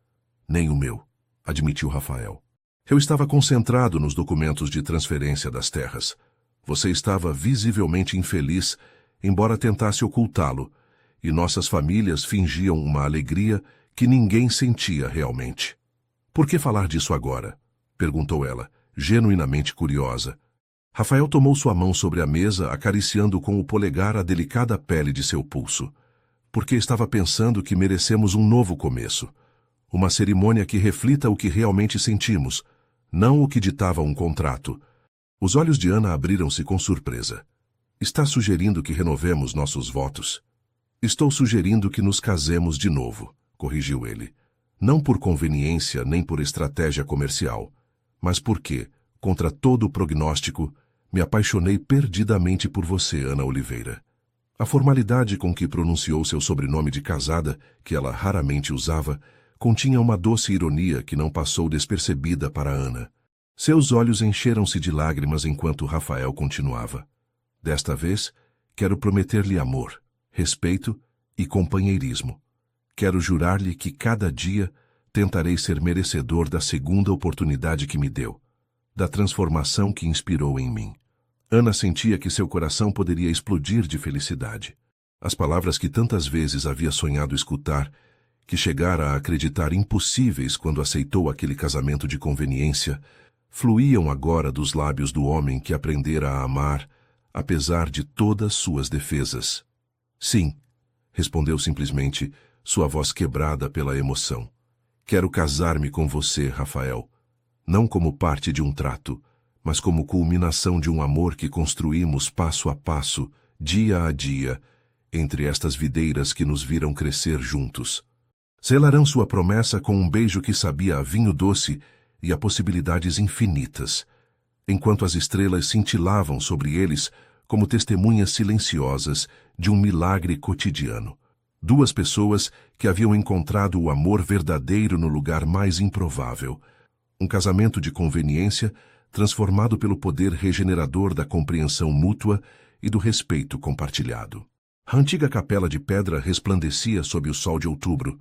Nem o meu, admitiu Rafael. Eu estava concentrado nos documentos de transferência das terras. Você estava visivelmente infeliz, embora tentasse ocultá-lo, e nossas famílias fingiam uma alegria que ninguém sentia realmente. Por que falar disso agora? Perguntou ela, genuinamente curiosa. Rafael tomou sua mão sobre a mesa, acariciando com o polegar a delicada pele de seu pulso. Porque estava pensando que merecemos um novo começo. Uma cerimônia que reflita o que realmente sentimos, não o que ditava um contrato. Os olhos de Ana abriram-se com surpresa. Está sugerindo que renovemos nossos votos? Estou sugerindo que nos casemos de novo, corrigiu ele. Não por conveniência nem por estratégia comercial, mas porque, contra todo o prognóstico, me apaixonei perdidamente por você, Ana Oliveira. A formalidade com que pronunciou seu sobrenome de casada, que ela raramente usava, continha uma doce ironia que não passou despercebida para Ana. Seus olhos encheram-se de lágrimas enquanto Rafael continuava. Desta vez, quero prometer-lhe amor, respeito e companheirismo. Quero jurar-lhe que cada dia tentarei ser merecedor da segunda oportunidade que me deu, da transformação que inspirou em mim. Ana sentia que seu coração poderia explodir de felicidade. As palavras que tantas vezes havia sonhado escutar, que chegara a acreditar impossíveis quando aceitou aquele casamento de conveniência, fluíam agora dos lábios do homem que aprendera a amar, apesar de todas suas defesas. Sim, respondeu simplesmente, sua voz quebrada pela emoção. Quero casar-me com você, Rafael. Não como parte de um trato, mas como culminação de um amor que construímos passo a passo, dia a dia, entre estas videiras que nos viram crescer juntos. Selarão sua promessa com um beijo que sabia a vinho doce e a possibilidades infinitas, enquanto as estrelas cintilavam sobre eles como testemunhas silenciosas de um milagre cotidiano. Duas pessoas que haviam encontrado o amor verdadeiro no lugar mais improvável. Um casamento de conveniência transformado pelo poder regenerador da compreensão mútua e do respeito compartilhado. A antiga capela de pedra resplandecia sob o sol de outubro,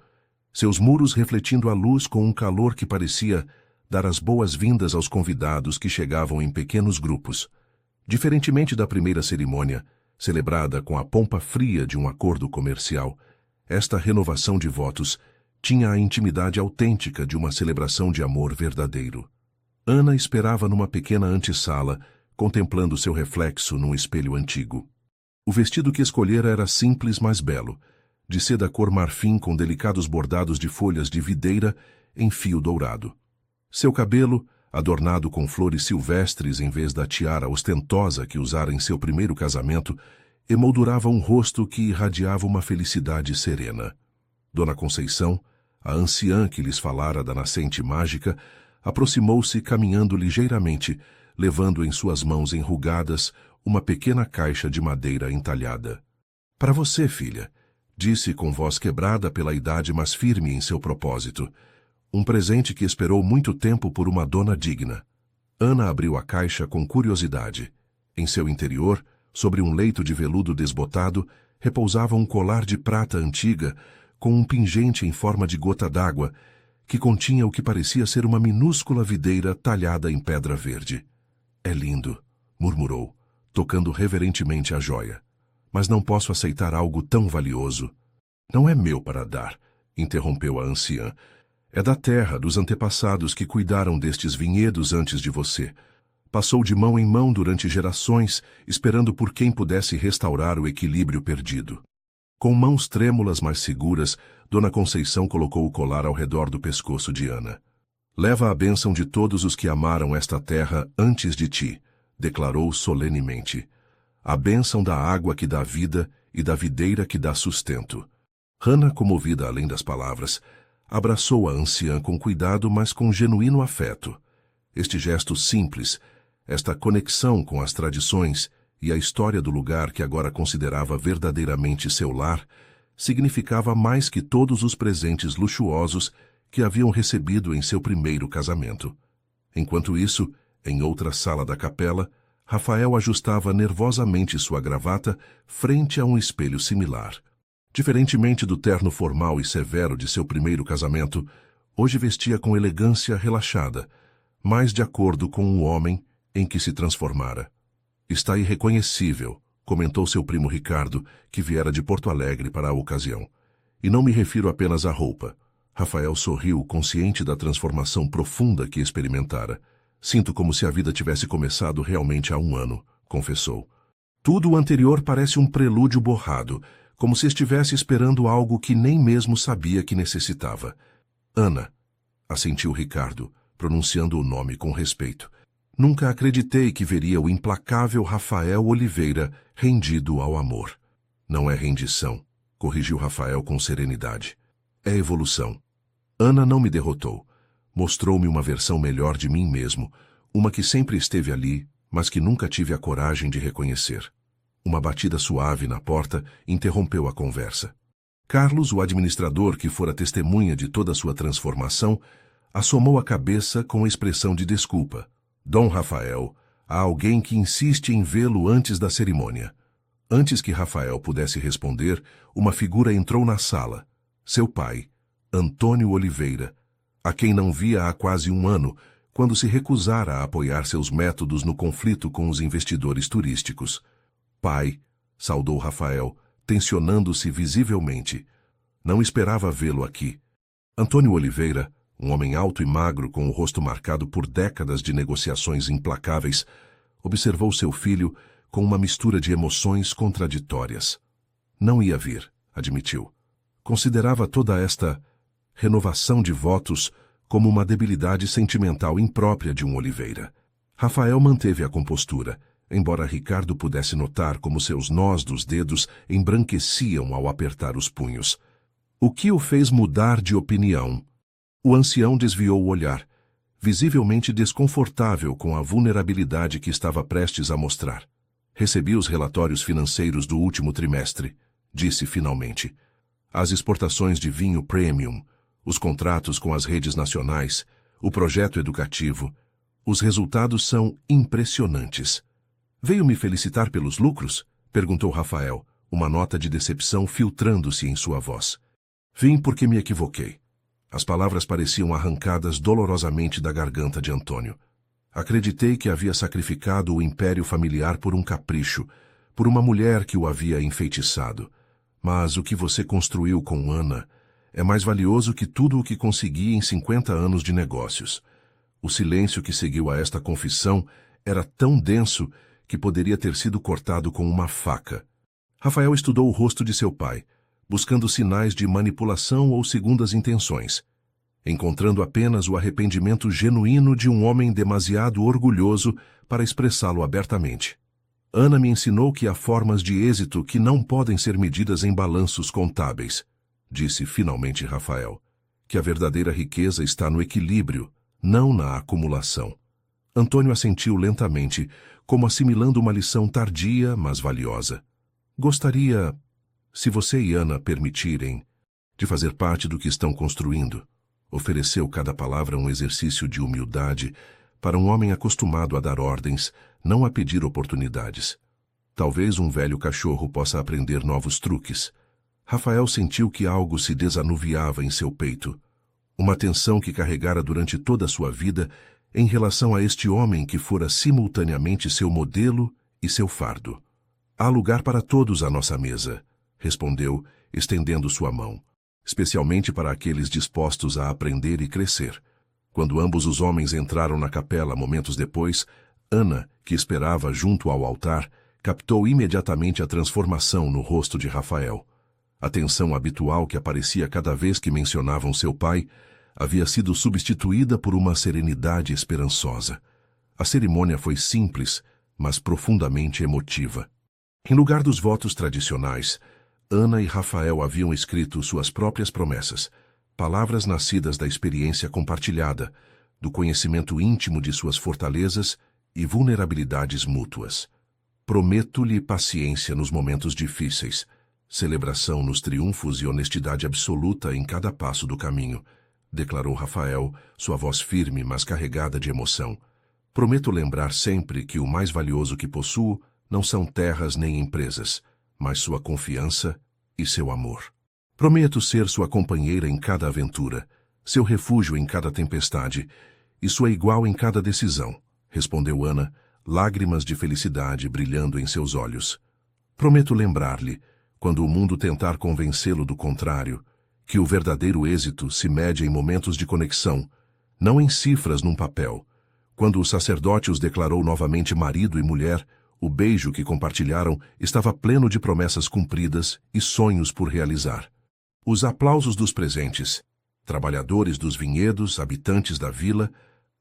seus muros refletindo a luz com um calor que parecia dar as boas-vindas aos convidados que chegavam em pequenos grupos. Diferentemente da primeira cerimônia, celebrada com a pompa fria de um acordo comercial, esta renovação de votos tinha a intimidade autêntica de uma celebração de amor verdadeiro. Ana esperava numa pequena antessala, contemplando seu reflexo num espelho antigo. O vestido que escolhera era simples, mas belo, de seda cor marfim com delicados bordados de folhas de videira em fio dourado. Seu cabelo, adornado com flores silvestres em vez da tiara ostentosa que usara em seu primeiro casamento, emoldurava um rosto que irradiava uma felicidade serena. Dona Conceição, a anciã que lhes falara da nascente mágica, aproximou-se caminhando ligeiramente, levando em suas mãos enrugadas uma pequena caixa de madeira entalhada. — Para você, filha — disse com voz quebrada pela idade, mas firme em seu propósito. Um presente que esperou muito tempo por uma dona digna. Ana abriu a caixa com curiosidade. Em seu interior, sobre um leito de veludo desbotado, repousava um colar de prata antiga com um pingente em forma de gota d'água que continha o que parecia ser uma minúscula videira talhada em pedra verde. — É lindo — murmurou, tocando reverentemente a joia. — Mas não posso aceitar algo tão valioso. — Não é meu para dar — interrompeu a anciã. — É da terra, dos antepassados que cuidaram destes vinhedos antes de você. Passou de mão em mão durante gerações, esperando por quem pudesse restaurar o equilíbrio perdido. Com mãos trêmulas, mas seguras, Dona Conceição colocou o colar ao redor do pescoço de Ana. — Leva a bênção de todos os que amaram esta terra antes de ti — declarou solenemente. — A bênção da água que dá vida e da videira que dá sustento. Ana, comovida além das palavras, abraçou a anciã com cuidado, mas com genuíno afeto. Este gesto simples, esta conexão com as tradições e a história do lugar que agora considerava verdadeiramente seu lar, significava mais que todos os presentes luxuosos que haviam recebido em seu primeiro casamento. Enquanto isso, em outra sala da capela, Rafael ajustava nervosamente sua gravata frente a um espelho similar. Diferentemente do terno formal e severo de seu primeiro casamento, hoje vestia com elegância relaxada, mais de acordo com o homem em que se transformara. — Está irreconhecível — comentou seu primo Ricardo, que viera de Porto Alegre para a ocasião. — E não me refiro apenas à roupa. Rafael sorriu, consciente da transformação profunda que experimentara. — Sinto como se a vida tivesse começado realmente há um ano — confessou. — Tudo o anterior parece um prelúdio borrado, como se estivesse esperando algo que nem mesmo sabia que necessitava. — Ana — assentiu Ricardo, pronunciando o nome com respeito. — Nunca acreditei que veria o implacável Rafael Oliveira rendido ao amor. — Não é rendição — corrigiu Rafael com serenidade. — É evolução. Ana não me derrotou. Mostrou-me uma versão melhor de mim mesmo, uma que sempre esteve ali, mas que nunca tive a coragem de reconhecer. Uma batida suave na porta interrompeu a conversa. Carlos, o administrador que fora testemunha de toda a sua transformação, assomou a cabeça com expressão de desculpa. — Dom Rafael, há alguém que insiste em vê-lo antes da cerimônia. Antes que Rafael pudesse responder, uma figura entrou na sala. Seu pai, Antônio Oliveira, a quem não via há quase um ano, quando se recusara a apoiar seus métodos no conflito com os investidores turísticos. — Pai — saudou Rafael, tensionando-se visivelmente. — Não esperava vê-lo aqui. Antônio Oliveira, um homem alto e magro com o rosto marcado por décadas de negociações implacáveis, observou seu filho com uma mistura de emoções contraditórias. Não ia vir, admitiu. Considerava toda esta renovação de votos como uma debilidade sentimental imprópria de um Oliveira. Rafael manteve a compostura, embora Ricardo pudesse notar como seus nós dos dedos embranqueciam ao apertar os punhos. O que o fez mudar de opinião? O ancião desviou o olhar, visivelmente desconfortável com a vulnerabilidade que estava prestes a mostrar. Recebi os relatórios financeiros do último trimestre, disse finalmente. As exportações de vinho premium, os contratos com as redes nacionais, o projeto educativo. Os resultados são impressionantes. Veio me felicitar pelos lucros? Perguntou Rafael, uma nota de decepção filtrando-se em sua voz. Vim porque me equivoquei. As palavras pareciam arrancadas dolorosamente da garganta de Antônio. Acreditei que havia sacrificado o império familiar por um capricho, por uma mulher que o havia enfeitiçado. Mas o que você construiu com Ana é mais valioso que tudo o que consegui em 50 anos de negócios. O silêncio que seguiu a esta confissão era tão denso que poderia ter sido cortado com uma faca. Rafael estudou o rosto de seu pai, buscando sinais de manipulação ou segundas intenções, encontrando apenas o arrependimento genuíno de um homem demasiado orgulhoso para expressá-lo abertamente. Ana me ensinou que há formas de êxito que não podem ser medidas em balanços contábeis, disse finalmente Rafael, que a verdadeira riqueza está no equilíbrio, não na acumulação. Antônio assentiu lentamente, como assimilando uma lição tardia, mas valiosa. Gostaria, se você e Ana permitirem, de fazer parte do que estão construindo. Ofereceu cada palavra um exercício de humildade para um homem acostumado a dar ordens, não a pedir oportunidades. Talvez um velho cachorro possa aprender novos truques. Rafael sentiu que algo se desanuviava em seu peito. Uma tensão que carregara durante toda a sua vida em relação a este homem que fora simultaneamente seu modelo e seu fardo. Há lugar para todos à nossa mesa, respondeu, estendendo sua mão, especialmente para aqueles dispostos a aprender e crescer. Quando ambos os homens entraram na capela momentos depois, Ana, que esperava junto ao altar, captou imediatamente a transformação no rosto de Rafael. A tensão habitual que aparecia cada vez que mencionavam seu pai havia sido substituída por uma serenidade esperançosa. A cerimônia foi simples, mas profundamente emotiva. Em lugar dos votos tradicionais, Ana e Rafael haviam escrito suas próprias promessas, palavras nascidas da experiência compartilhada, do conhecimento íntimo de suas fortalezas e vulnerabilidades mútuas. Prometo-lhe paciência nos momentos difíceis, celebração nos triunfos e honestidade absoluta em cada passo do caminho, declarou Rafael, sua voz firme, mas carregada de emoção. Prometo lembrar sempre que o mais valioso que possuo não são terras nem empresas, mas sua confiança e seu amor. Prometo ser sua companheira em cada aventura, seu refúgio em cada tempestade e sua igual em cada decisão, respondeu Ana, lágrimas de felicidade brilhando em seus olhos. Prometo lembrar-lhe, quando o mundo tentar convencê-lo do contrário, que o verdadeiro êxito se mede em momentos de conexão, não em cifras num papel. Quando o sacerdote os declarou novamente marido e mulher, o beijo que compartilharam estava pleno de promessas cumpridas e sonhos por realizar. Os aplausos dos presentes, trabalhadores dos vinhedos, habitantes da vila,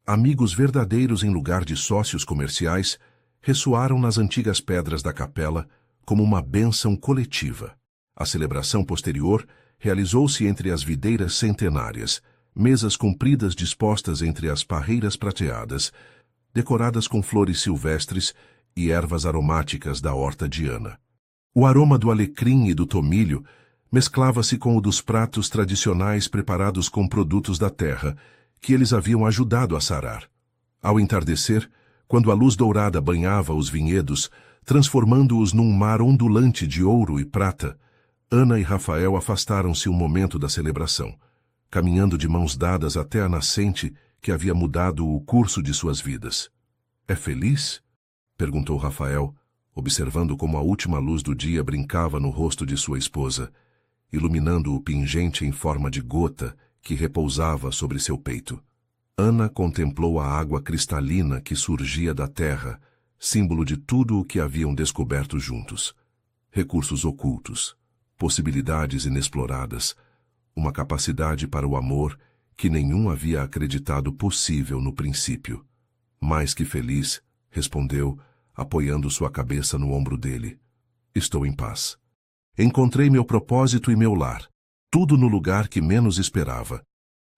amigos verdadeiros em lugar de sócios comerciais, ressoaram nas antigas pedras da capela como uma bênção coletiva. A celebração posterior realizou-se entre as videiras centenárias, mesas compridas dispostas entre as parreiras prateadas, decoradas com flores silvestres e ervas aromáticas da horta de Ana. O aroma do alecrim e do tomilho mesclava-se com o dos pratos tradicionais preparados com produtos da terra, que eles haviam ajudado a sarar. Ao entardecer, quando a luz dourada banhava os vinhedos, transformando-os num mar ondulante de ouro e prata, Ana e Rafael afastaram-se um momento da celebração, caminhando de mãos dadas até a nascente que havia mudado o curso de suas vidas. É feliz? Perguntou Rafael, observando como a última luz do dia brincava no rosto de sua esposa, iluminando o pingente em forma de gota que repousava sobre seu peito. Ana contemplou a água cristalina que surgia da terra, símbolo de tudo o que haviam descoberto juntos. Recursos ocultos, possibilidades inexploradas, uma capacidade para o amor que nenhum havia acreditado possível no princípio. Mais que feliz, respondeu, apoiando sua cabeça no ombro dele. Estou em paz. Encontrei meu propósito e meu lar, tudo no lugar que menos esperava.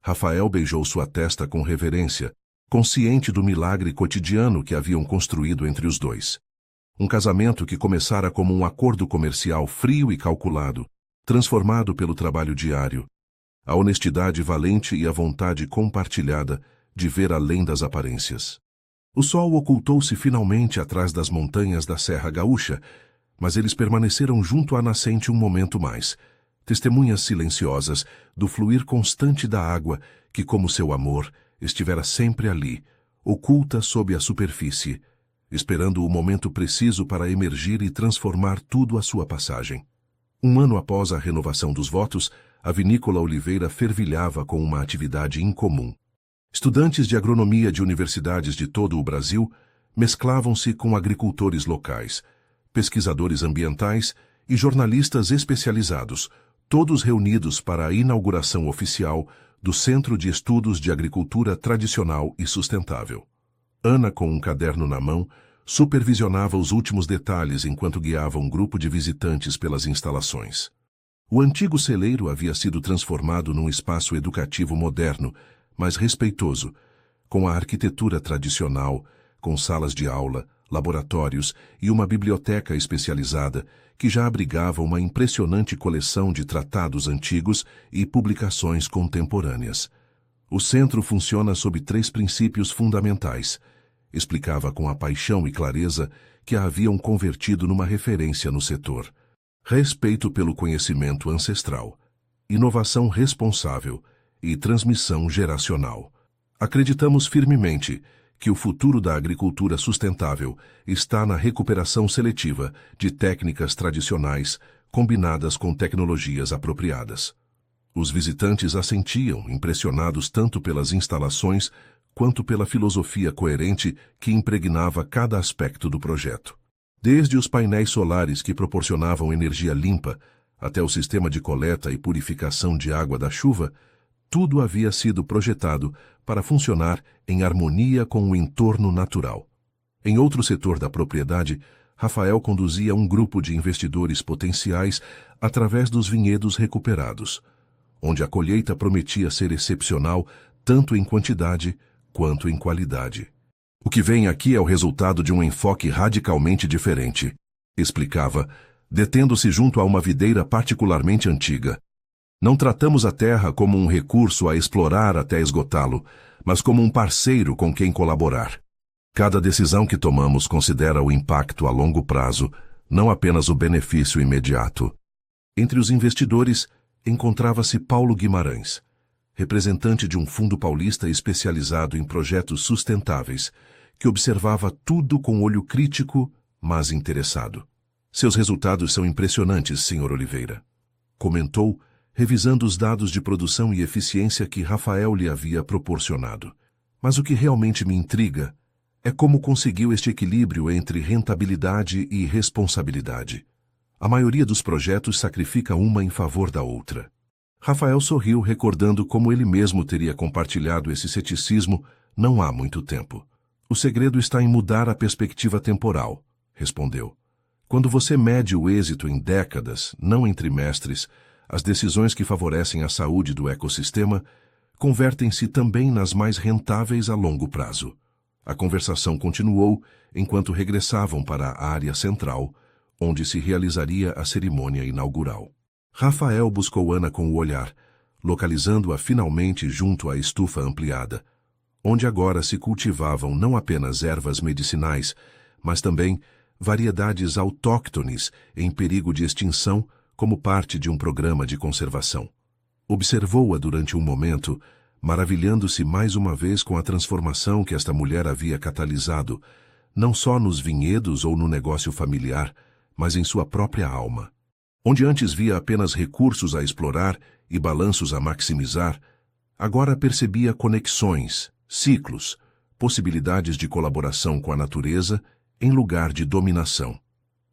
Rafael beijou sua testa com reverência, consciente do milagre cotidiano que haviam construído entre os dois. Um casamento que começara como um acordo comercial frio e calculado, transformado pelo trabalho diário, a honestidade valente e a vontade compartilhada de ver além das aparências. O sol ocultou-se finalmente atrás das montanhas da Serra Gaúcha, mas eles permaneceram junto à nascente um momento mais, testemunhas silenciosas do fluir constante da água que, como seu amor, estivera sempre ali, oculta sob a superfície, esperando o momento preciso para emergir e transformar tudo à sua passagem. Um ano após a renovação dos votos, a vinícola Oliveira fervilhava com uma atividade incomum. Estudantes de agronomia de universidades de todo o Brasil mesclavam-se com agricultores locais, pesquisadores ambientais e jornalistas especializados, todos reunidos para a inauguração oficial do Centro de Estudos de Agricultura Tradicional e Sustentável. Ana, com um caderno na mão, supervisionava os últimos detalhes enquanto guiava um grupo de visitantes pelas instalações. O antigo celeiro havia sido transformado num espaço educativo moderno, mas respeitoso, com a arquitetura tradicional, com salas de aula, laboratórios e uma biblioteca especializada que já abrigava uma impressionante coleção de tratados antigos e publicações contemporâneas. O centro funciona sob 3 princípios fundamentais, explicava com a paixão e clareza que a haviam convertido numa referência no setor. Respeito pelo conhecimento ancestral, inovação responsável e transmissão geracional. Acreditamos firmemente que o futuro da agricultura sustentável está na recuperação seletiva de técnicas tradicionais combinadas com tecnologias apropriadas. Os visitantes assentiam, impressionados tanto pelas instalações quanto pela filosofia coerente que impregnava cada aspecto do projeto. Desde os painéis solares que proporcionavam energia limpa, até o sistema de coleta e purificação de água da chuva, tudo havia sido projetado para funcionar em harmonia com o entorno natural. Em outro setor da propriedade, Rafael conduzia um grupo de investidores potenciais através dos vinhedos recuperados, onde a colheita prometia ser excepcional tanto em quantidade quanto em qualidade. O que vem aqui é o resultado de um enfoque radicalmente diferente, explicava, detendo-se junto a uma videira particularmente antiga. Não tratamos a terra como um recurso a explorar até esgotá-lo, mas como um parceiro com quem colaborar. Cada decisão que tomamos considera o impacto a longo prazo, não apenas o benefício imediato. Entre os investidores, encontrava-se Paulo Guimarães, representante de um fundo paulista especializado em projetos sustentáveis, que observava tudo com olho crítico, mas interessado. Seus resultados são impressionantes, Sr. Oliveira, comentou, revisando os dados de produção e eficiência que Rafael lhe havia proporcionado. Mas o que realmente me intriga é como conseguiu este equilíbrio entre rentabilidade e responsabilidade. A maioria dos projetos sacrifica uma em favor da outra. Rafael sorriu, recordando como ele mesmo teria compartilhado esse ceticismo não há muito tempo. O segredo está em mudar a perspectiva temporal, respondeu. Quando você mede o êxito em décadas, não em trimestres, as decisões que favorecem a saúde do ecossistema convertem-se também nas mais rentáveis a longo prazo. A conversação continuou enquanto regressavam para a área central, onde se realizaria a cerimônia inaugural. Rafael buscou Ana com o olhar, localizando-a finalmente junto à estufa ampliada, onde agora se cultivavam não apenas ervas medicinais, mas também variedades autóctones em perigo de extinção como parte de um programa de conservação. Observou-a durante um momento, maravilhando-se mais uma vez com a transformação que esta mulher havia catalisado, não só nos vinhedos ou no negócio familiar, mas em sua própria alma. Onde antes via apenas recursos a explorar e balanços a maximizar, agora percebia conexões, ciclos, possibilidades de colaboração com a natureza em lugar de dominação.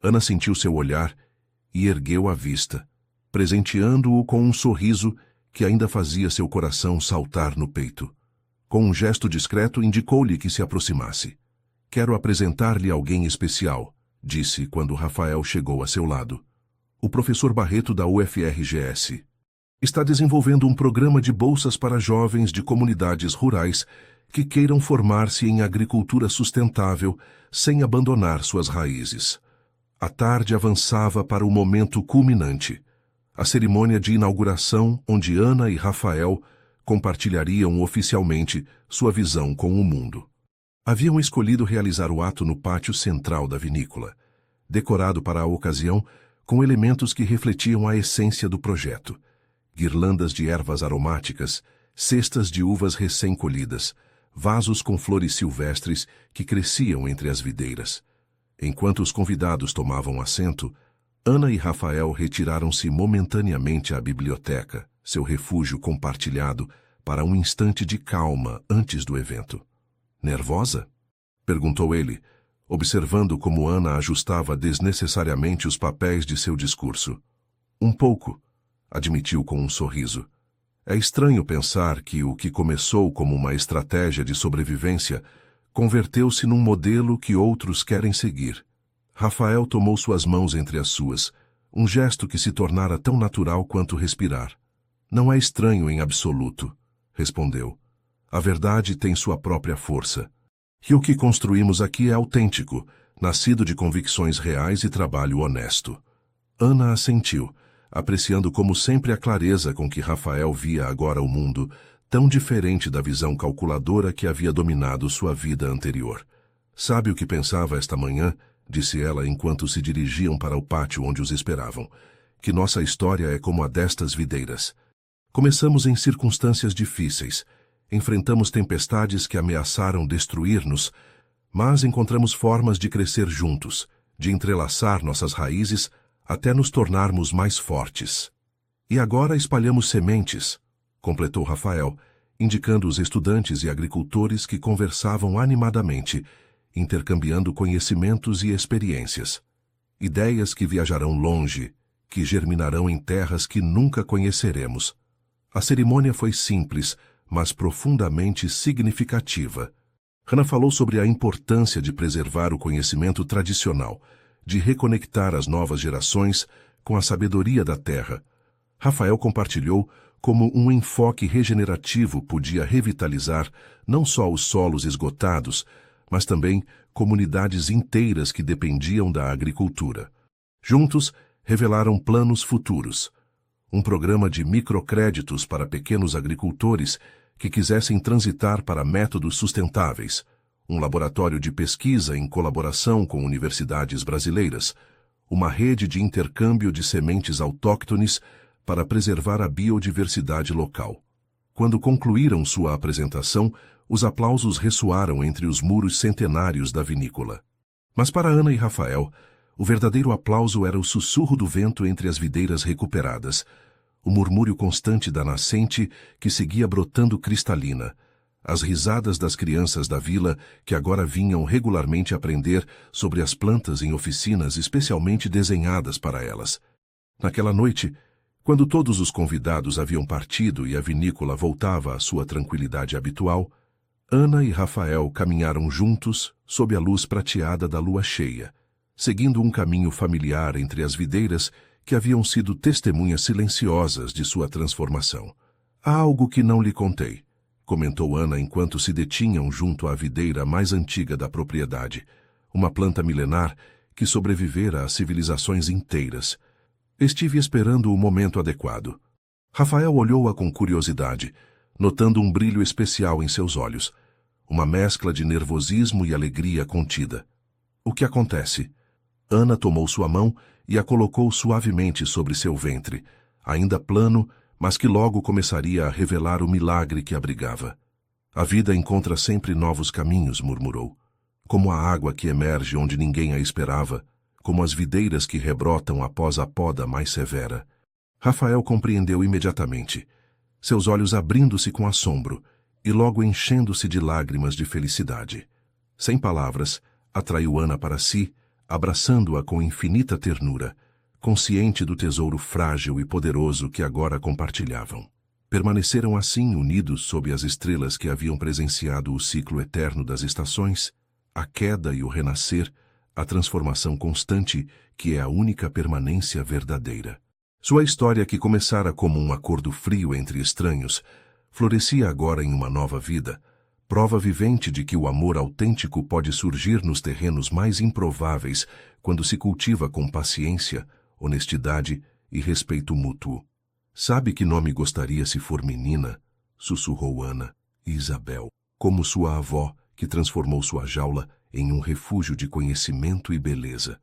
Ana sentiu seu olhar e ergueu a vista, presenteando-o com um sorriso que ainda fazia seu coração saltar no peito. Com um gesto discreto, indicou-lhe que se aproximasse. Quero apresentar-lhe alguém especial, disse quando Rafael chegou a seu lado. O professor Barreto da UFRGS. Está desenvolvendo um programa de bolsas para jovens de comunidades rurais que queiram formar-se em agricultura sustentável sem abandonar suas raízes. A tarde avançava para o momento culminante, a cerimônia de inauguração onde Ana e Rafael compartilhariam oficialmente sua visão com o mundo. Haviam escolhido realizar o ato no pátio central da vinícola, decorado para a ocasião com elementos que refletiam a essência do projeto: guirlandas de ervas aromáticas, cestas de uvas recém-colhidas, vasos com flores silvestres que cresciam entre as videiras. Enquanto os convidados tomavam assento, Ana e Rafael retiraram-se momentaneamente à biblioteca, seu refúgio compartilhado, para um instante de calma antes do evento. Nervosa? Perguntou ele, observando como Ana ajustava desnecessariamente os papéis de seu discurso. Um pouco, admitiu com um sorriso. É estranho pensar que o que começou como uma estratégia de sobrevivência converteu-se num modelo que outros querem seguir. Rafael tomou suas mãos entre as suas, um gesto que se tornara tão natural quanto respirar. Não é estranho em absoluto, respondeu. A verdade tem sua própria força. E o que construímos aqui é autêntico, nascido de convicções reais e trabalho honesto. Ana assentiu, apreciando como sempre a clareza com que Rafael via agora o mundo, tão diferente da visão calculadora que havia dominado sua vida anterior. Sabe o que pensava esta manhã? Disse ela enquanto se dirigiam para o pátio onde os esperavam. Que nossa história é como a destas videiras. Começamos em circunstâncias difíceis, enfrentamos tempestades que ameaçaram destruir-nos, mas encontramos formas de crescer juntos, de entrelaçar nossas raízes até nos tornarmos mais fortes. E agora espalhamos sementes, completou Rafael, indicando os estudantes e agricultores que conversavam animadamente, intercambiando conhecimentos e experiências. Ideias que viajarão longe, que germinarão em terras que nunca conheceremos. A cerimônia foi simples, mas profundamente significativa. Hannah falou sobre a importância de preservar o conhecimento tradicional, de reconectar as novas gerações com a sabedoria da terra. Rafael compartilhou como um enfoque regenerativo podia revitalizar não só os solos esgotados, mas também comunidades inteiras que dependiam da agricultura. Juntos, revelaram planos futuros. Um programa de microcréditos para pequenos agricultores que quisessem transitar para métodos sustentáveis, um laboratório de pesquisa em colaboração com universidades brasileiras, uma rede de intercâmbio de sementes autóctones para preservar a biodiversidade local. Quando concluíram sua apresentação, os aplausos ressoaram entre os muros centenários da vinícola. Mas para Ana e Rafael, o verdadeiro aplauso era o sussurro do vento entre as videiras recuperadas, o murmúrio constante da nascente que seguia brotando cristalina, as risadas das crianças da vila que agora vinham regularmente aprender sobre as plantas em oficinas especialmente desenhadas para elas. Naquela noite, quando todos os convidados haviam partido e a vinícola voltava à sua tranquilidade habitual, Ana e Rafael caminharam juntos sob a luz prateada da lua cheia, seguindo um caminho familiar entre as videiras que haviam sido testemunhas silenciosas de sua transformação. Há algo que não lhe contei, comentou Ana enquanto se detinham junto à videira mais antiga da propriedade, uma planta milenar que sobrevivera a civilizações inteiras. Estive esperando o momento adequado. Rafael olhou-a com curiosidade, notando um brilho especial em seus olhos, uma mescla de nervosismo e alegria contida. O que acontece? Ana tomou sua mão e a colocou suavemente sobre seu ventre, ainda plano, mas que logo começaria a revelar o milagre que abrigava. A vida encontra sempre novos caminhos, murmurou. Como a água que emerge onde ninguém a esperava, como as videiras que rebrotam após a poda mais severa. Rafael compreendeu imediatamente, seus olhos abrindo-se com assombro e logo enchendo-se de lágrimas de felicidade. Sem palavras, atraiu Ana para si, abraçando-a com infinita ternura, consciente do tesouro frágil e poderoso que agora compartilhavam. Permaneceram assim unidos sob as estrelas que haviam presenciado o ciclo eterno das estações, a queda e o renascer, a transformação constante que é a única permanência verdadeira. Sua história, que começara como um acordo frio entre estranhos, florescia agora em uma nova vida, prova vivente de que o amor autêntico pode surgir nos terrenos mais improváveis quando se cultiva com paciência, honestidade e respeito mútuo. Sabe que nome gostaria se for menina? Sussurrou Ana e Isabel, como sua avó, que transformou sua jaula em um refúgio de conhecimento e beleza.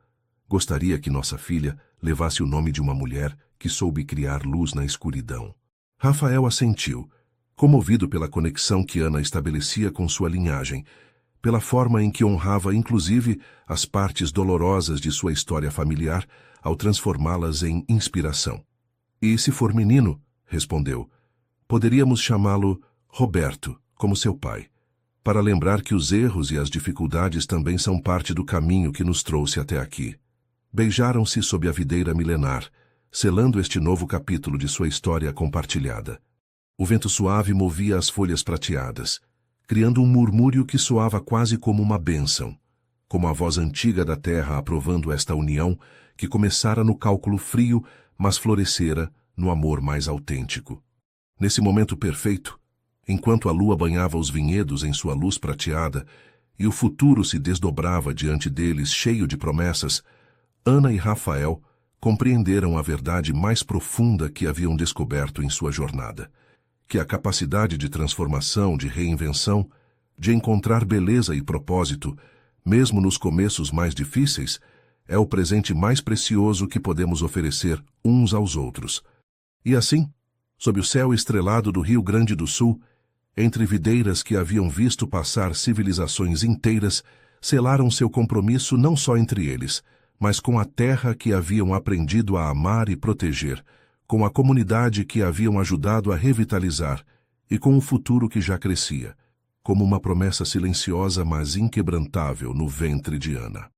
Gostaria que nossa filha levasse o nome de uma mulher que soube criar luz na escuridão. Rafael assentiu, comovido pela conexão que Ana estabelecia com sua linhagem, pela forma em que honrava inclusive as partes dolorosas de sua história familiar ao transformá-las em inspiração. E se for menino, respondeu, poderíamos chamá-lo Roberto, como seu pai, para lembrar que os erros e as dificuldades também são parte do caminho que nos trouxe até aqui. Beijaram-se sob a videira milenar, selando este novo capítulo de sua história compartilhada. O vento suave movia as folhas prateadas, criando um murmúrio que soava quase como uma bênção, como a voz antiga da terra aprovando esta união que começara no cálculo frio, mas florescera no amor mais autêntico. Nesse momento perfeito, enquanto a lua banhava os vinhedos em sua luz prateada e o futuro se desdobrava diante deles cheio de promessas, Ana e Rafael compreenderam a verdade mais profunda que haviam descoberto em sua jornada, que a capacidade de transformação, de reinvenção, de encontrar beleza e propósito, mesmo nos começos mais difíceis, é o presente mais precioso que podemos oferecer uns aos outros. E assim, sob o céu estrelado do Rio Grande do Sul, entre videiras que haviam visto passar civilizações inteiras, selaram seu compromisso não só entre eles, mas com a terra que haviam aprendido a amar e proteger, com a comunidade que haviam ajudado a revitalizar e com o futuro que já crescia, como uma promessa silenciosa mas inquebrantável no ventre de Ana.